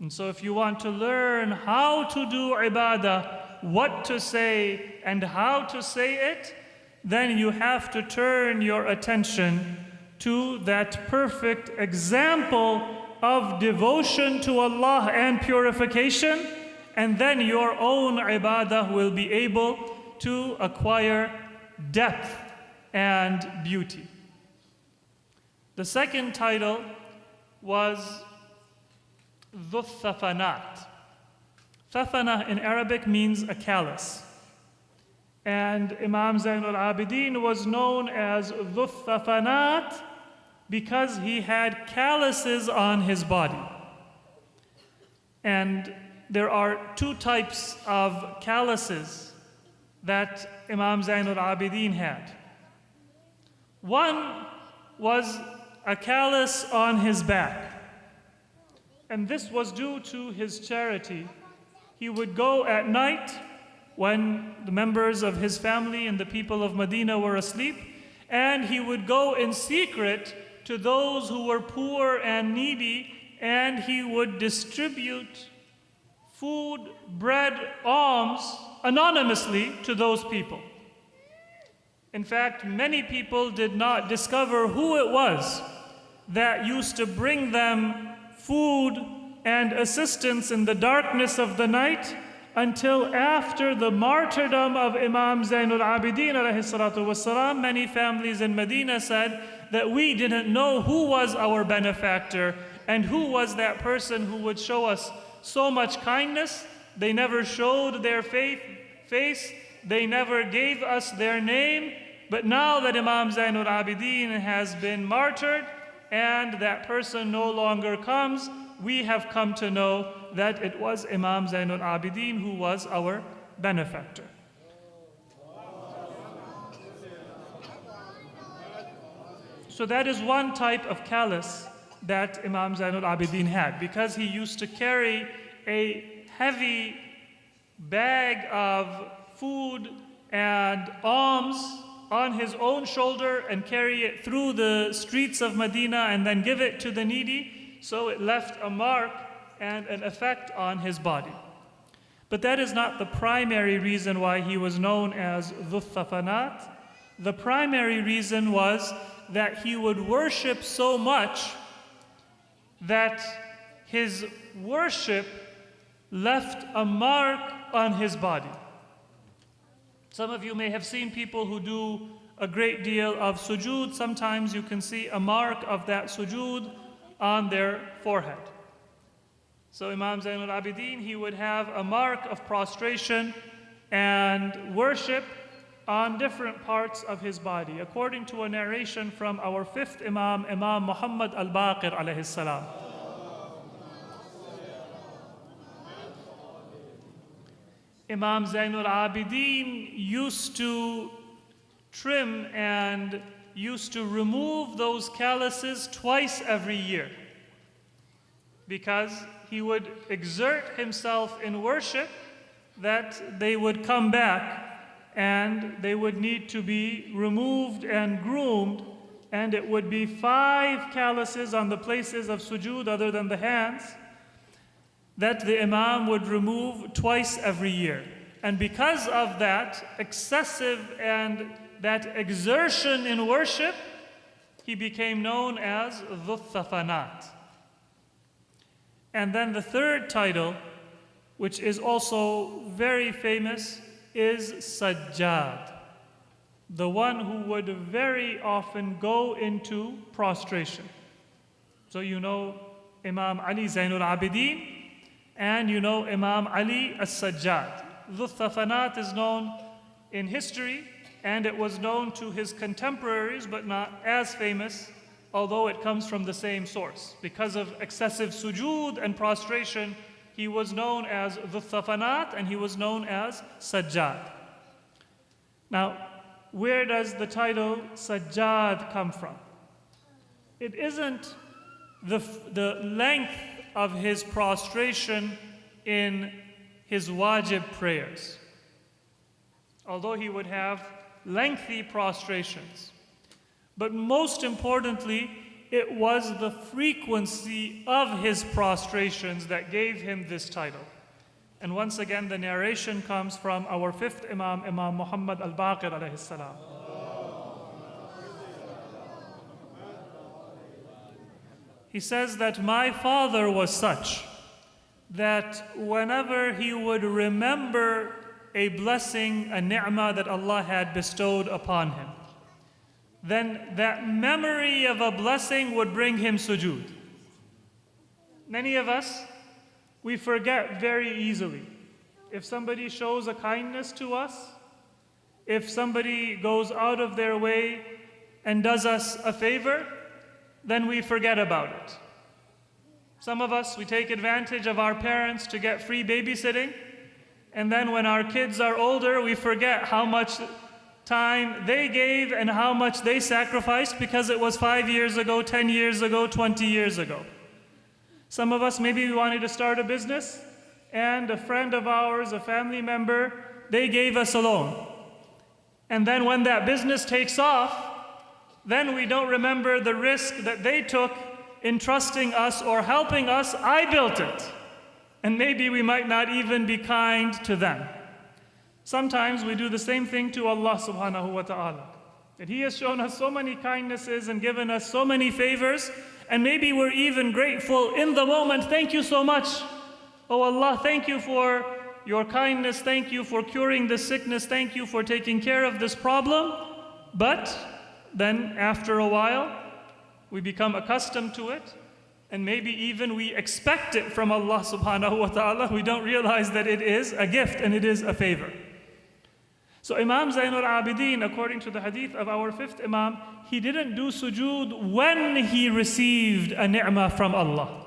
D: And so if you want to learn how to do ibadah, what to say and how to say it, then you have to turn your attention to that perfect example of devotion to Allah and purification, and then your own ibadah will be able to acquire depth and beauty. The second title was Dhu Thafanat. Thafana in Arabic means a callus. And Imam Zainul Abidin was known as Dhu Thafanat because he had calluses on his body. And there are two types of calluses that Imam Zainul Abidin had. One was a callus on his back. And this was due to his charity. He would go at night when the members of his family and the people of Medina were asleep, and he would go in secret to those who were poor and needy, and he would distribute food, bread, alms anonymously to those people. In fact, many people did not discover who it was that used to bring them food and assistance in the darkness of the night until after the martyrdom of Imam Zainul Abidin alayhi salatu wassalam. Many families in Medina said that we didn't know who was our benefactor and who was that person who would show us so much kindness. They never showed their face, they never gave us their name. But now that Imam Zainul Abidin has been martyred and that person no longer comes, we have come to know that it was Imam Zainul Abidin who was our benefactor. So that is one type of callus that Imam Zainul Abidin had, because he used to carry a heavy bag of food and alms on his own shoulder and carry it through the streets of Medina and then give it to the needy, so it left a mark and an effect on his body. But that is not the primary reason why he was known as Dhu Thafanat. The primary reason was that he would worship so much that his worship left a mark on his body. Some of you may have seen people who do a great deal of sujood. Sometimes you can see a mark of that sujood on their forehead. So Imam Zainul Abidin, he would have a mark of prostration and worship on different parts of his body, according to a narration from our fifth Imam, Imam Muhammad al-Baqir alayhi salam. Imam Zainul Abidin used to trim and used to remove those calluses twice every year, because he would exert himself in worship that they would come back and they would need to be removed and groomed, and it would be 5 calluses on the places of sujood other than the hands that the Imam would remove twice every year. And because of that excessive and that exertion in worship, he became known as Dhu Thafanat. And then the third title, which is also very famous, is Sajjad, the one who would very often go into prostration. So you know Imam Ali Zainul Abidin, and you know Imam Ali as-Sajjad. Dhu Thafanat is known in history, and it was known to his contemporaries, but not as famous, although it comes from the same source. Because of excessive sujood and prostration, he was known as Dhu Thafanat, and he was known as Sajjad. Now, where does the title Sajjad come from? It isn't the length of his prostration in his wajib prayers, although he would have lengthy prostrations. But most importantly, it was the frequency of his prostrations that gave him this title. And once again, the narration comes from our fifth Imam, Imam Muhammad al-Baqir alayhi salam. He says that my father was such that whenever he would remember a blessing, a ni'mah that Allah had bestowed upon him, then that memory of a blessing would bring him sujood. Many of us, we forget very easily. If somebody shows a kindness to us, if somebody goes out of their way and does us a favor, then we forget about it. Some of us, we take advantage of our parents to get free babysitting, and then when our kids are older, we forget how much time they gave and how much they sacrificed because it was 5 years ago, 10 years ago, 20 years ago. Some of us, maybe we wanted to start a business, and a friend of ours, a family member, they gave us a loan. And then when that business takes off, then we don't remember the risk that they took in trusting us or helping us. I built it. And maybe we might not even be kind to them. Sometimes we do the same thing to Allah subhanahu wa ta'ala. That He has shown us so many kindnesses and given us so many favors, and maybe we're even grateful in the moment. Thank you so much. Oh Allah, thank you for your kindness. Thank you for curing this sickness. Thank you for taking care of this problem. But then after a while, we become accustomed to it, and maybe even we expect it from Allah subhanahu wa ta'ala. We don't realize that it is a gift and it is a favor. So Imam Zainul Abidin, according to the hadith of our fifth Imam, he didn't do sujood when he received a ni'mah from Allah.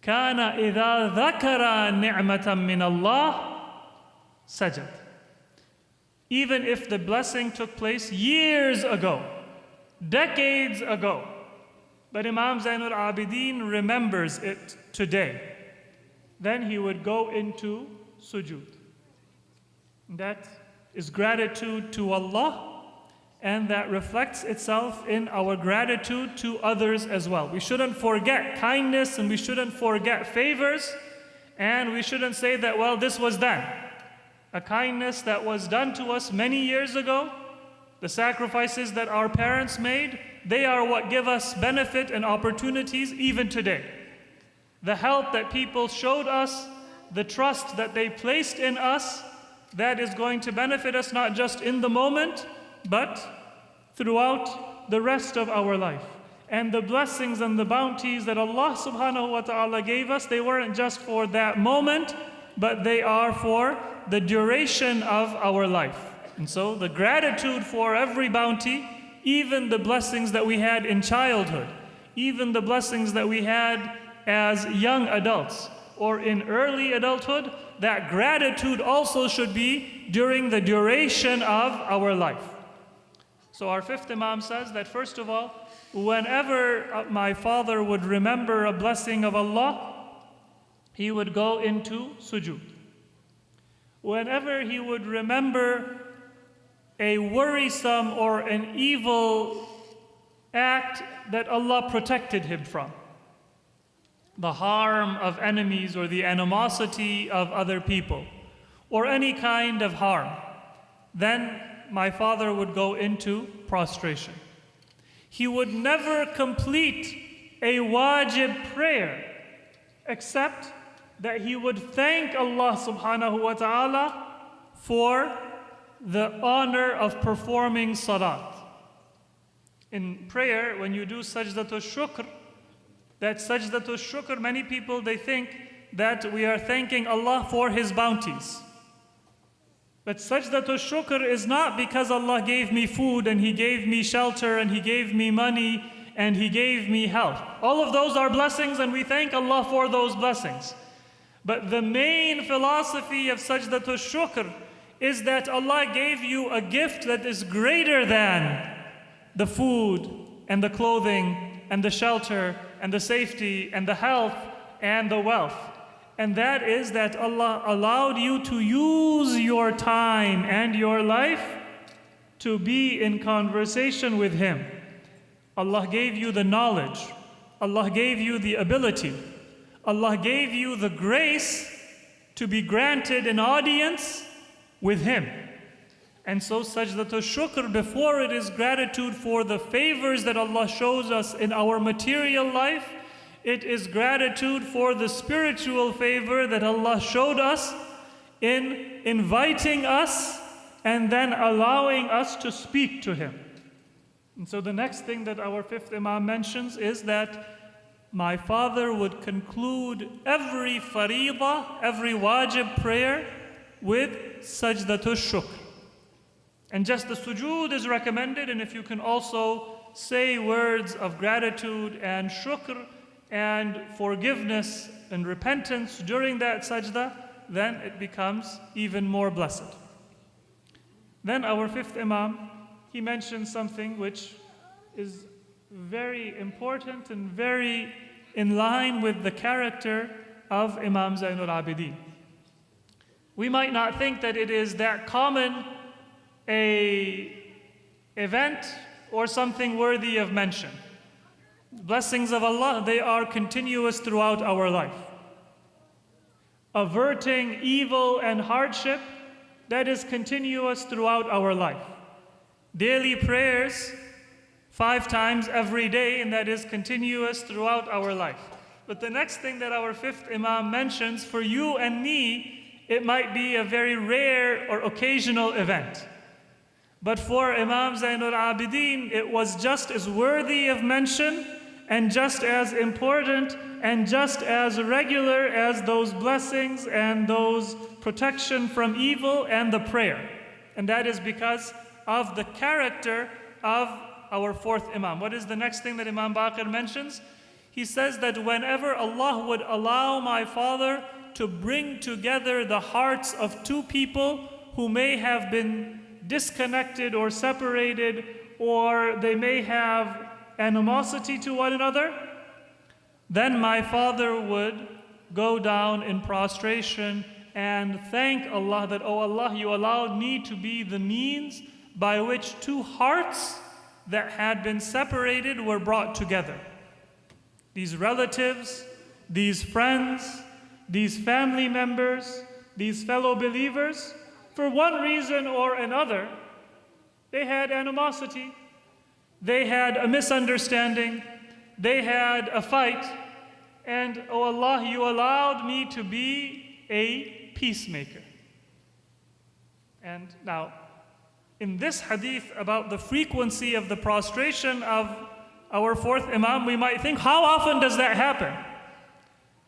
D: كان إذا ذكر نعمة من الله سجد. Even if the blessing took place years ago, decades ago, but Imam Zainul Abidin remembers it today, then he would go into sujood. That is gratitude to Allah, and that reflects itself in our gratitude to others as well. We shouldn't forget kindness, and we shouldn't forget favors, and we shouldn't say that, well, this was then. a kindness that was done to us many years ago, the sacrifices that our parents made, they are what give us benefit and opportunities even today. The help that people showed us, the trust that they placed in us, that is going to benefit us not just in the moment, but throughout the rest of our life. And the blessings and the bounties that Allah subhanahu wa ta'ala gave us, they weren't just for that moment, but they are for the duration of our life. And so the gratitude for every bounty, even the blessings that we had in childhood, even the blessings that we had as young adults or in early adulthood, that gratitude also should be during the duration of our life. So our fifth Imam says that first of all, whenever my father would remember a blessing of Allah, he would go into sujood. Whenever he would remember a worrisome or an evil act that Allah protected him from, the harm of enemies or the animosity of other people, or any kind of harm, then my father would go into prostration. He would never complete a wajib prayer except that he would thank Allah subhanahu wa ta'ala for the honor of performing salat. In prayer, when you do sajdatul shukr, that sajdatul shukr, many people, they think that we are thanking Allah for His bounties. But sajdatul shukr is not because Allah gave me food and He gave me shelter and He gave me money and He gave me health. All of those are blessings and we thank Allah for those blessings. But the main philosophy of sajdatul shukr is that Allah gave you a gift that is greater than the food and the clothing and the shelter and the safety and the health and the wealth. And that is that Allah allowed you to use your time and your life to be in conversation with Him. Allah gave you the knowledge. Allah gave you the ability. Allah gave you the grace to be granted an audience with Him. And so sajdatul shukr, before it is gratitude for the favors that Allah shows us in our material life, it is gratitude for the spiritual favor that Allah showed us in inviting us and then allowing us to speak to Him. And so the next thing that our fifth Imam mentions is that my father would conclude every faridah, every wajib prayer with sajdatul shukr. And just the sujood is recommended, and if you can also say words of gratitude and shukr and forgiveness and repentance during that sajda, then it becomes even more blessed. Then our fifth Imam, he mentions something which is very important and very in line with the character of Imam Zainul Abidin. We might not think that it is that common an event or something worthy of mention. Blessings of Allah, they are continuous throughout our life. Averting evil and hardship, that is continuous throughout our life. Daily prayers, 5 times every day, and that is continuous throughout our life. But the next thing that our fifth Imam mentions, for you and me, it might be a very rare or occasional event. But for Imam Zainul Abidin, it was just as worthy of mention and just as important and just as regular as those blessings and those protection from evil and the prayer. And that is because of the character of our fourth Imam. What is the next thing that Imam Baqir mentions? He says that whenever Allah would allow my father to bring together the hearts of 2 people who may have been disconnected or separated, or they may have animosity to one another, then my father would go down in prostration and thank Allah that, oh Allah, you allowed me to be the means by which 2 hearts that had been separated were brought together. These relatives, these friends, these family members, these fellow believers, for one reason or another, they had animosity, they had a misunderstanding, they had a fight, and, oh Allah, you allowed me to be a peacemaker. And now, in this hadith about the frequency of the prostration of our fourth Imam, we might think, how often does that happen?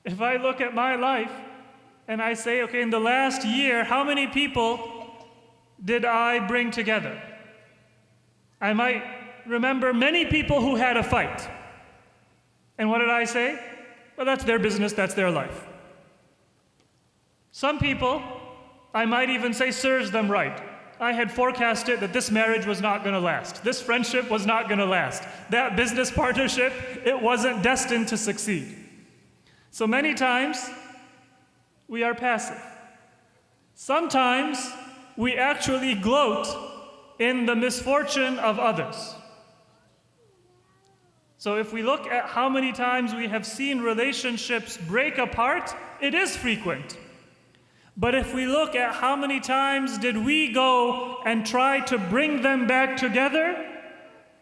D: If I look at my life and I say, okay, in the last year, how many people did I bring together? I might remember many people who had a fight. And what did I say? Well, that's their business, that's their life. Some people, I might even say, serves them right. I had forecasted that this marriage was not going to last. This friendship was not going to last. That business partnership, it wasn't destined to succeed. So many times, we are passive. Sometimes, we actually gloat in the misfortune of others. So if we look at how many times we have seen relationships break apart, it is frequent. But if we look at how many times did we go and try to bring them back together,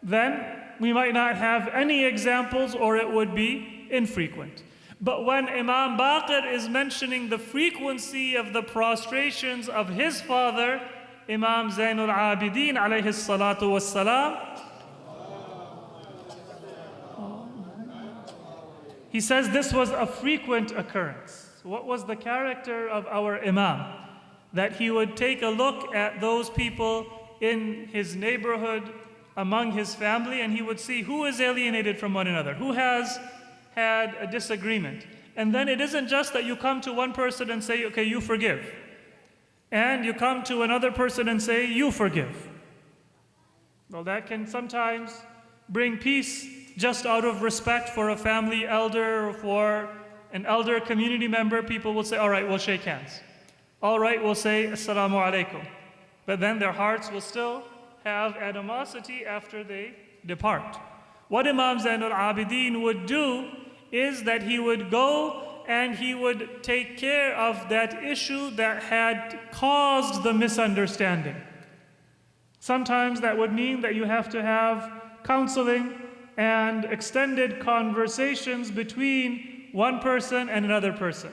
D: then we might not have any examples, or it would be infrequent. But when Imam Baqir is mentioning the frequency of the prostrations of his father, Imam Zainul Abidin alayhi salatu wassalam, he says this was a frequent occurrence. What was the character of our Imam? That he would take a look at those people in his neighborhood, among his family, and he would see who is alienated from one another, who has had a disagreement. And then it isn't just that you come to one person and say, okay, you forgive. And you come to another person and say, you forgive. Well, that can sometimes bring peace just out of respect for a family elder or for an elder community member. People will say, all right, we'll shake hands. All right, we'll say, assalamu alaikum. But then their hearts will still have animosity after they depart. What Imam Zainul Abidin would do is that he would go and he would take care of that issue that had caused the misunderstanding. Sometimes that would mean that you have to have counseling and extended conversations between one person and another person.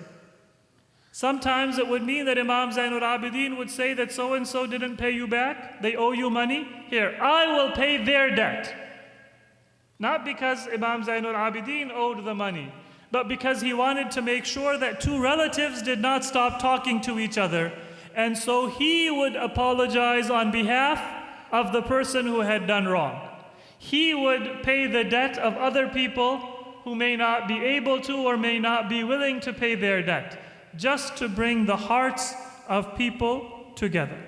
D: Sometimes it would mean that Imam Zainul Abidin would say that so-and-so didn't pay you back, they owe you money, here, I will pay their debt. Not because Imam Zainul Abidin owed the money, but because he wanted to make sure that two relatives did not stop talking to each other. And so he would apologize on behalf of the person who had done wrong. He would pay the debt of other people who may not be able to or may not be willing to pay their debt, just to bring the hearts of people together.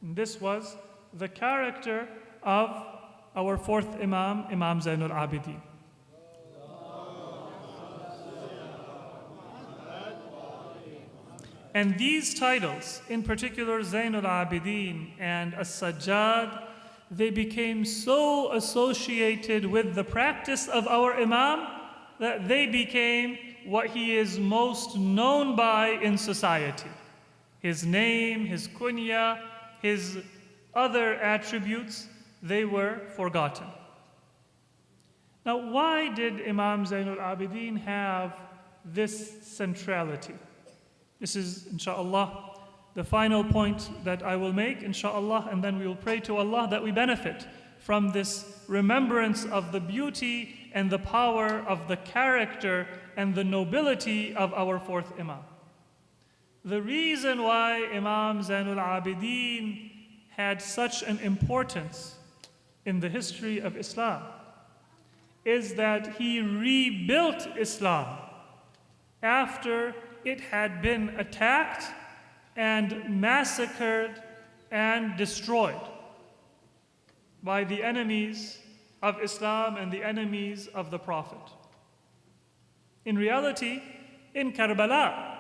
D: And this was the character of our fourth Imam, Imam Zainul Abidin. And these titles, in particular Zainul Abidin and Sajjad, they became so associated with the practice of our Imam that they became what he is most known by in society. His name, his kunya, his other attributes, they were forgotten. Now, why did Imam Zainul Abidin have this centrality? This is, inshallah, the final point that I will make, inshallah, and then we will pray to Allah that we benefit from this remembrance of the beauty and the power of the character and the nobility of our fourth Imam. The reason why Imam Zainul Abidin had such an importance in the history of Islam is that he rebuilt Islam after it had been attacked and massacred and destroyed by the enemies of Islam and the enemies of the Prophet. In reality, in Karbala,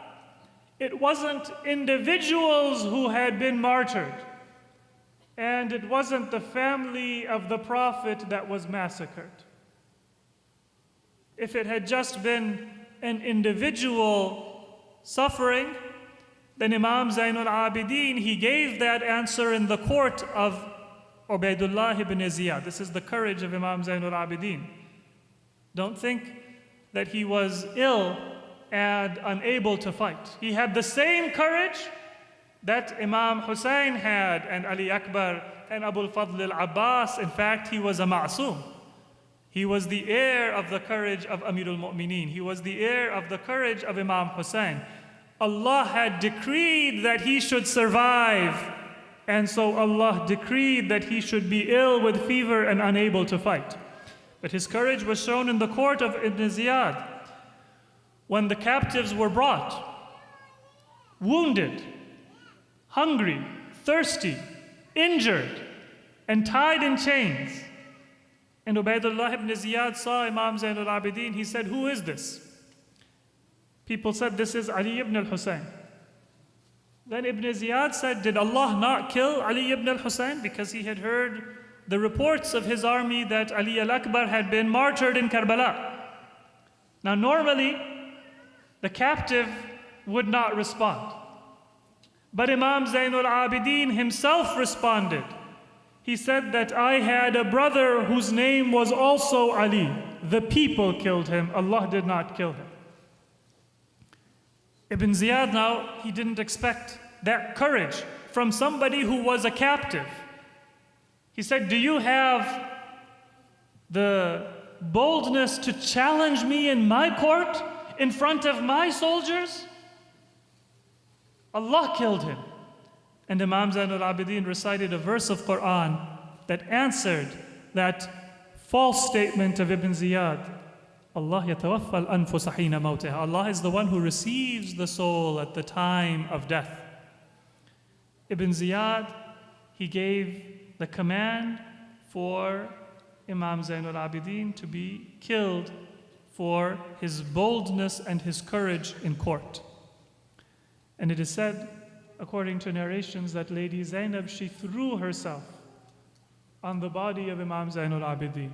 D: it wasn't individuals who had been martyred, and it wasn't the family of the Prophet that was massacred. If it had just been an individual suffering, Then Imam Zainul Abidin, he gave that answer in the court of Ubaidullah ibn Ziyad. This is the courage of Imam Zainul Abidin. Don't think that he was ill and unable to fight. He had the same courage that Imam Hussein had, and Ali Akbar and Abu al-Fadl al-Abbas. In fact, he was a ma'soom. He was the heir of the courage of Amirul Mu'mineen. He was the heir of the courage of Imam Hussein. Allah had decreed that he should survive, and so Allah decreed that he should be ill with fever and unable to fight. But his courage was shown in the court of Ibn Ziyad when the captives were brought, wounded, hungry, thirsty, injured, and tied in chains. And Ubaidullah ibn Ziyad saw Imam Zainul Abidin. He said, "Who is this?" People said, "This is Ali ibn al-Hussein." Then Ibn Ziyad said, "Did Allah not kill Ali ibn al-Hussein?" Because he had heard the reports of his army that Ali al-Akbar had been martyred in Karbala. Now normally, the captive would not respond. But Imam Zainul Abidin himself responded. He said that I had a brother whose name was also Ali. The people killed him. Allah did not kill him. Ibn Ziyad now, he didn't expect that courage from somebody who was a captive. He said, "Do you have the boldness to challenge me in my court, in front of my soldiers?" Allah killed him. And Imam Zainul Abidin recited a verse of Quran that answered that false statement of Ibn Ziyad. Allah yatawaffa al-anfusa hina mawtiha. Allah is the one who receives the soul at the time of death. Ibn Ziyad, he gave the command for Imam Zainul Abidin to be killed for his boldness and his courage in court. And it is said, according to narrations, that Lady Zainab, she threw herself on the body of Imam Zainul Abidin.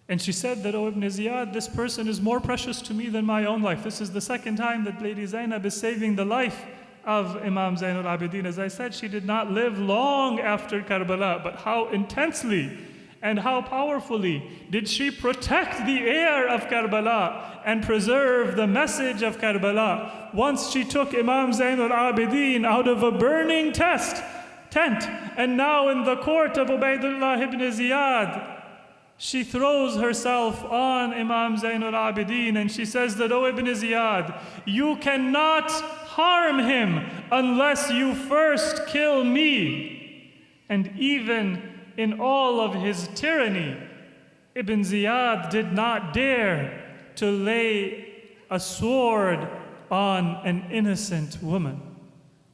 D: And she said that, "Oh Ibn Ziyad, this person is more precious to me than my own life." This is the second time that Lady Zainab is saving the life of Imam Zainul Abidin. As I said, she did not live long after Karbala, but how intensely and how powerfully did she protect the heir of Karbala and preserve the message of Karbala. Once she took Imam Zainul Abidin out of a burning tent, and now in the court of Ubaidullah ibn Ziyad, she throws herself on Imam Zainul Abidin and she says that, "Oh Ibn Ziyad, you cannot harm him unless you first kill me." And even in all of his tyranny, Ibn Ziyad did not dare to lay a sword on an innocent woman.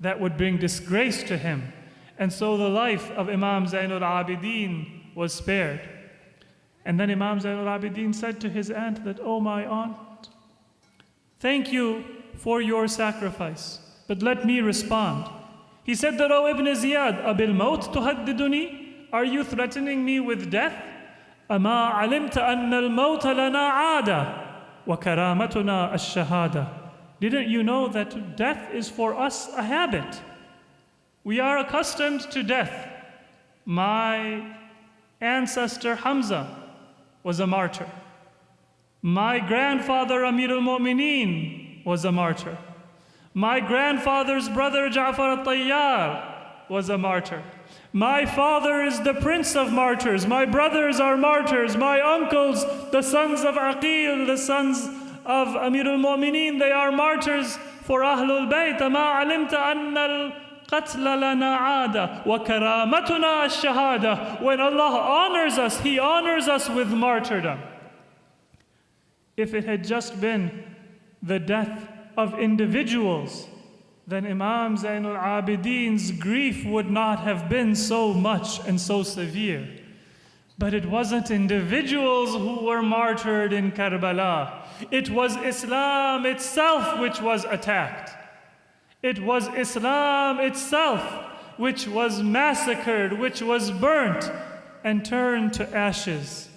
D: That would bring disgrace to him. And so the life of Imam Zainul Abidin was spared. And then Imam Zainul Abidin said to his aunt that, "Oh my aunt, thank you for your sacrifice, but let me respond." He said that, "Oh Ibn Ziyad, abil maut tuhaddiduni? Are you threatening me with death? Ama alimta anna al-mawta lana 'ada wa karamatuna ash-shahada." Didn't you know that death is for us a habit? We are accustomed to death. My ancestor Hamza was a martyr. My grandfather Amirul Mu'mineen was a martyr. My grandfather's brother Ja'far al-Tayyar was a martyr. My father is the prince of martyrs. My brothers are martyrs. My uncles, the sons of Aqil, the sons of Amirul Mu'mineen, they are martyrs for Ahlul Bayt. Ma alimta anna al-qatla lana 'ada wa karamatuna ash-shahada. When Allah honors us, He honors us with martyrdom. If it had just been the death of individuals, then Imam Zainul Abidin's grief would not have been so much and so severe. But it wasn't individuals who were martyred in Karbala. It was Islam itself which was attacked. It was Islam itself which was massacred, which was burnt and turned to ashes.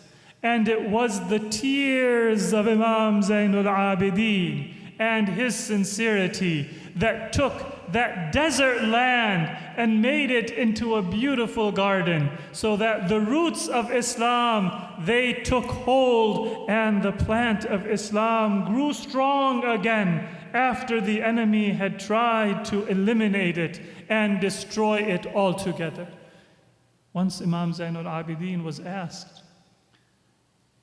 D: And it was the tears of Imam Zainul Abidin and his sincerity that took that desert land and made it into a beautiful garden, so that the roots of Islam, they took hold, and the plant of Islam grew strong again after the enemy had tried to eliminate it and destroy it altogether. Once Imam Zainul Abidin was asked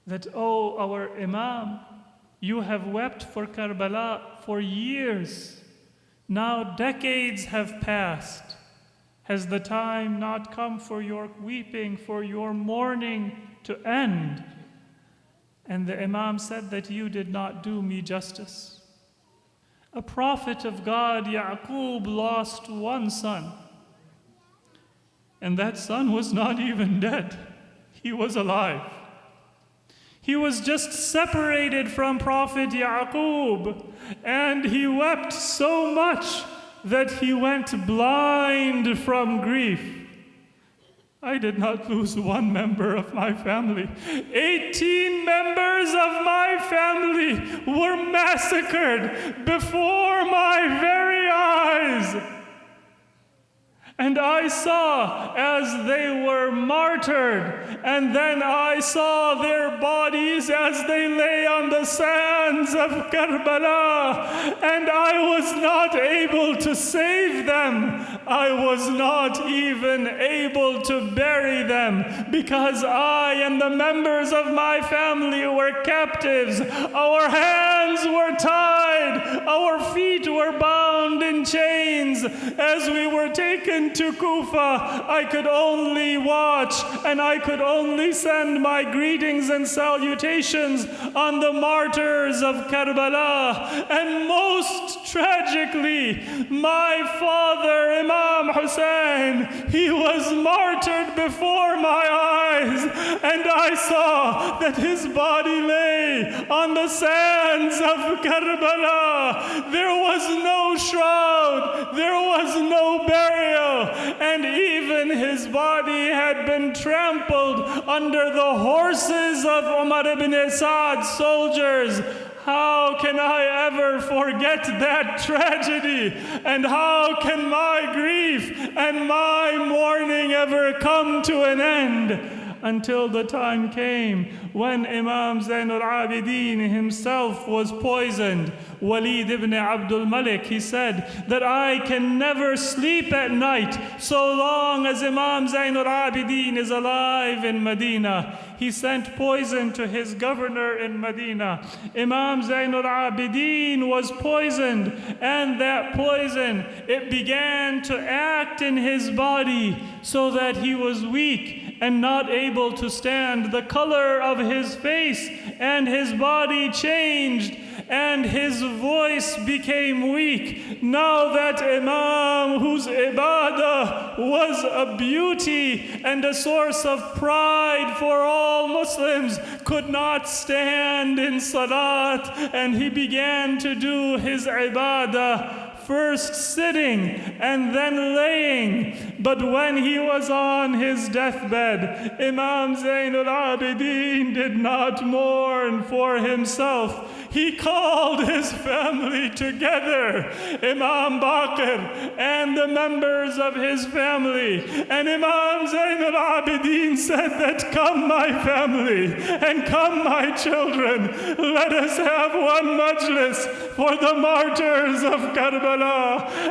D: that, "Oh, our Imam, you have wept for Karbala for years. Now decades have passed. Has the time not come for your weeping, for your mourning to end?" And the Imam said that, "You did not do me justice. A prophet of God, Yaqub, lost one son. And that son was not even dead. He was alive. He was just separated from Prophet Yaqub, and he wept so much that he went blind from grief. I did not lose one member of my family. 18 members of my family were massacred before my very eyes. And I saw as they were martyred, and then I saw their bodies as they lay on the sands of Karbala, and I was not able to save them. I was not even able to bury them, because I and the members of my family were captives. Our hands were tied, our feet were bound in chains. As we were taken to Kufa, I could only watch, and I could only send my greetings and salutations on the martyrs of Karbala. And most tragically, my father, Imam Hussein, he was martyred before my eyes, and I saw that his body lay on the sands of Karbala. There was no shroud, there was no burial, and even his body had been trampled under the horses of Umar ibn Sa'd's soldiers. How can I ever forget that tragedy? And how can my grief and my mourning ever come to an end? Until the time came when Imam Zainul Abidin himself was poisoned. Walid ibn Abdul Malik, he said that I can never sleep at night so long as Imam Zainul Abidin is alive in Medina. He sent poison to his governor in Medina. Imam Zainul Abidin was poisoned, and that poison, it began to act in his body so that he was weak and not able to stand. The color of his face and his body changed, and his voice became weak. Now that Imam, whose ibadah was a beauty and a source of pride for all Muslims, could not stand in salat, and he began to do his ibadah, first sitting and then laying. But when he was on his deathbed, Imam Zainul Abidin did not mourn for himself. He called his family together, Imam Baqir and the members of his family. And Imam Zainul Abidin said that, "Come my family and come my children, let us have one majlis for the martyrs of Karbala."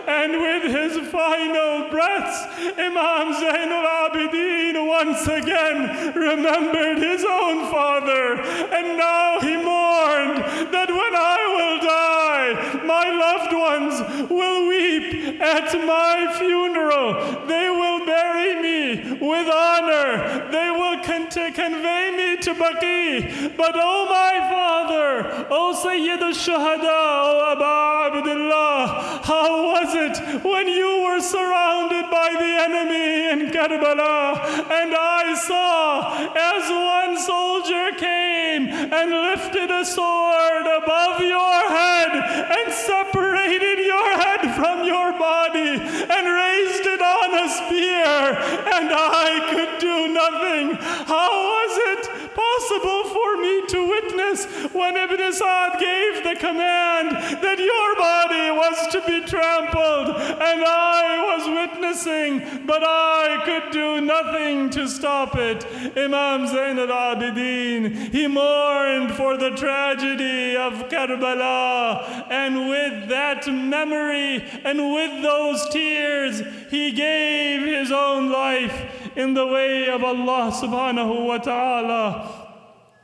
D: And with his final breaths, Imam Zainul Abidin once again remembered his own father, and now he mourned that when I will die, my loved ones will weep at my funeral. They will bury me with honor. They will convey me to Baqi. But oh my father, oh Sayyid al-Shuhada, oh Aba Abdullah, how was it when you were surrounded by the enemy in Karbala, and I saw as one soldier came and lifted a sword above your head and separated your head from your body and raised it on a spear, and I could do nothing? How was it possible for me to witness witness when Ibn Sa'd gave the command that your body was to be trampled, and I was witnessing, but I could do nothing to stop it. Imam Zain al-Abidin, he mourned for the tragedy of Karbala, and with that memory and with those tears, he gave his own life in the way of Allah subhanahu wa ta'ala.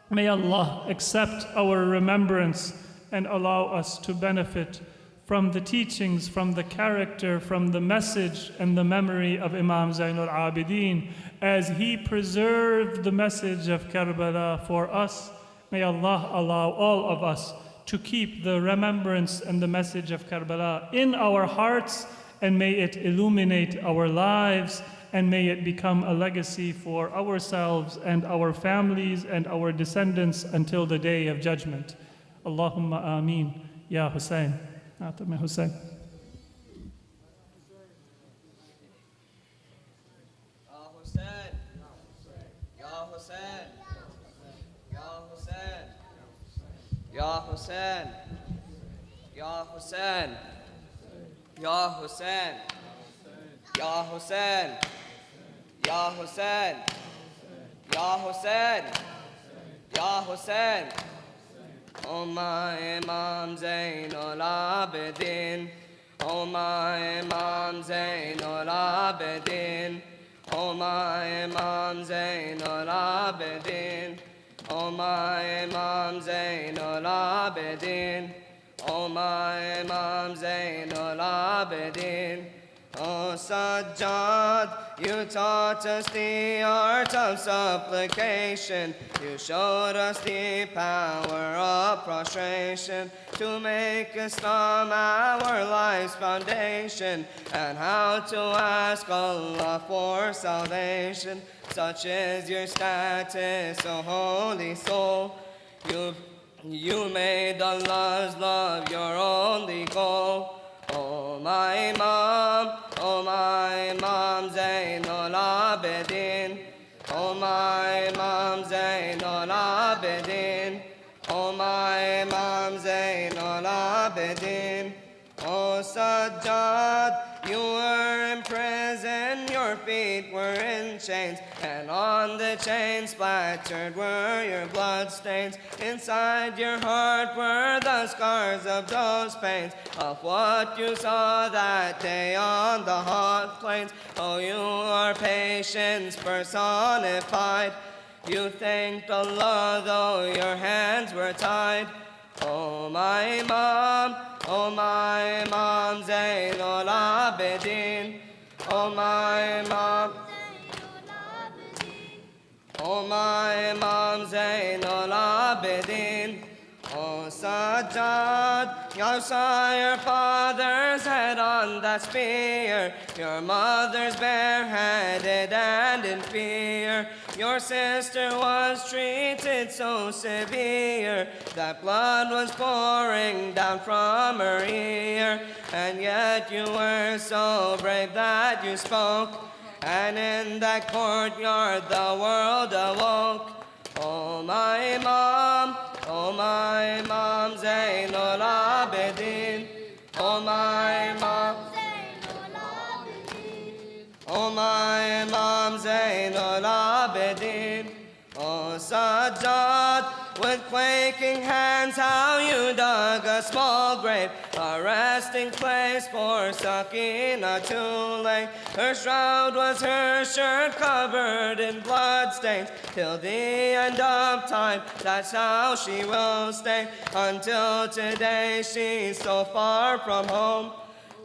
D: May Allah accept our remembrance and allow us to benefit from the teachings, from the character, from the message and the memory of Imam Zain al-Abidin as he preserved the message of Karbala for us. May Allah allow all of us to keep the remembrance and the message of Karbala in our hearts, and may it illuminate our lives, and may it become a legacy for ourselves and our families and our descendants until the day of judgment. Allahumma ameen. Ya Hussein. Atame Hussein.
E: Ya Hussein, Ya Hussein, Ya Hussein, Ya Hussein, Ya Hussein, Ya Hussein, Ya Hussein. Oh my Imam Zain al-Abidin, oh my Imam Zain al-Abidin, oh my Imam Zain al-Abidin. Oh my Imam Zain al-Abidin, oh my Imam Zain al-Abidin. Oh Sajjad, you taught us the art of supplication. You showed us the power of prostration to make Islam our life's foundation, and how to ask Allah for salvation. Such is your status, O holy soul. You made Allah's love your only goal. Oh my Imam, oh my Imam Zain al-Abidin, oh my Imam Zain al-Abidin, oh my Imam Zain al-Abidin. Oh Sajjad, you were in prison, your feet were in chains, and on the chains splattered were your blood stains. Inside your heart were the scars of those pains, of what you saw that day on the hot plains. Oh, you are patience personified. You thanked Allah though your hands were tied. Oh my Imam, oh my Imam Zain al-Abidin, oh my Imam, oh my Imam Zain al-Abidin. Oh Sajjad, you saw your father's head on that spear, your mother's bareheaded and in fear. Your sister was treated so severe that blood was pouring down from her ear, and yet you were so brave that you spoke, and in that courtyard the world awoke. Oh my Imam, oh my Imam Zain al-Abidin, oh my Imam, oh my Imam Zain al-Abidin. Oh Sajjad, with quaking hands how you dug a small grave, a resting place for Sakina to lay. Her shroud was her shirt covered in bloodstains, till the end of time, that's how she will stay. Until today she's so far from home,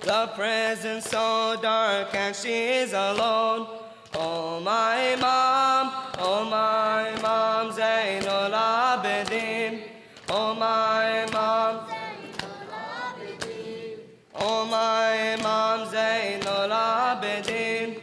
E: the prison so dark and she's alone. Oh my Imam, oh my Imam Zain al-Abidin, oh my Imam, oh my Imam Zain al-Abidin.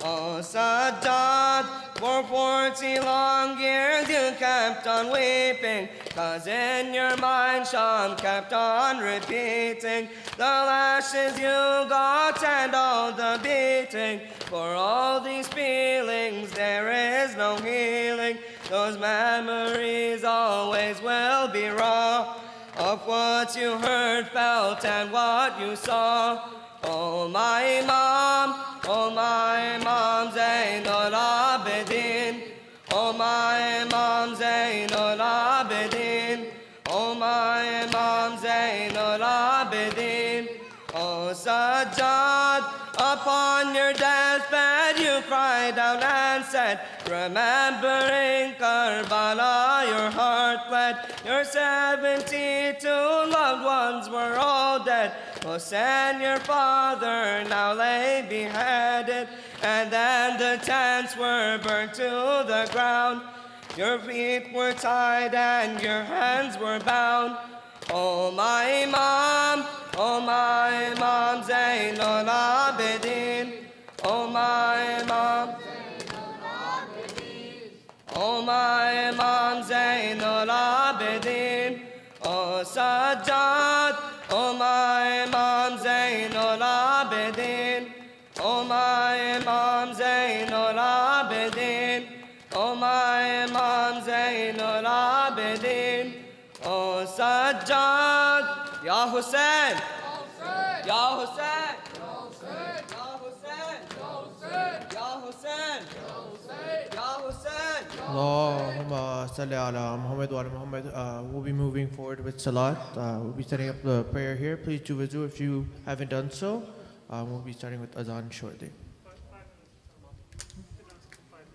E: Oh Sajjad, for 40 long years you kept on weeping, 'cause in your mind Sham kept on repeating the lashes you got and all the beating. For all these feelings there is no healing. Those memories always will be raw of what you heard, felt, and what you saw. Oh my Imam, Zainul Abidin. Oh my Imam, Zainul Abidin. Oh my Imam, Zainul Abidin. Oh Sajjad, upon your deathbed you cried out and said, remembering Karbala, your heart bled. Your 72 loved ones were all dead. Hussein, your father, now lay beheaded. And then the tents were burnt to the ground. Your feet were tied and your hands were bound. Oh my Imam, Zainul Abidin. Oh my Imam, oh my Imam, Zainul Abidin. Oh Sajjad, oh my Imam, Zainul Abidin. Oh my Imam, Zainul Abidin. Oh my Imam, Zainul Abidin. Oh Sajjad, Ya Hussein, Ya Hussein, Ya Hussein, Ya Hussein, Ya Hussein.
A: Allahumma salli ala Muhammad wa ala Muhammad. We'll be moving forward with Salat. We'll be setting up the prayer here. Please do wuzu if you haven't done so. We'll be starting with Azan shortly.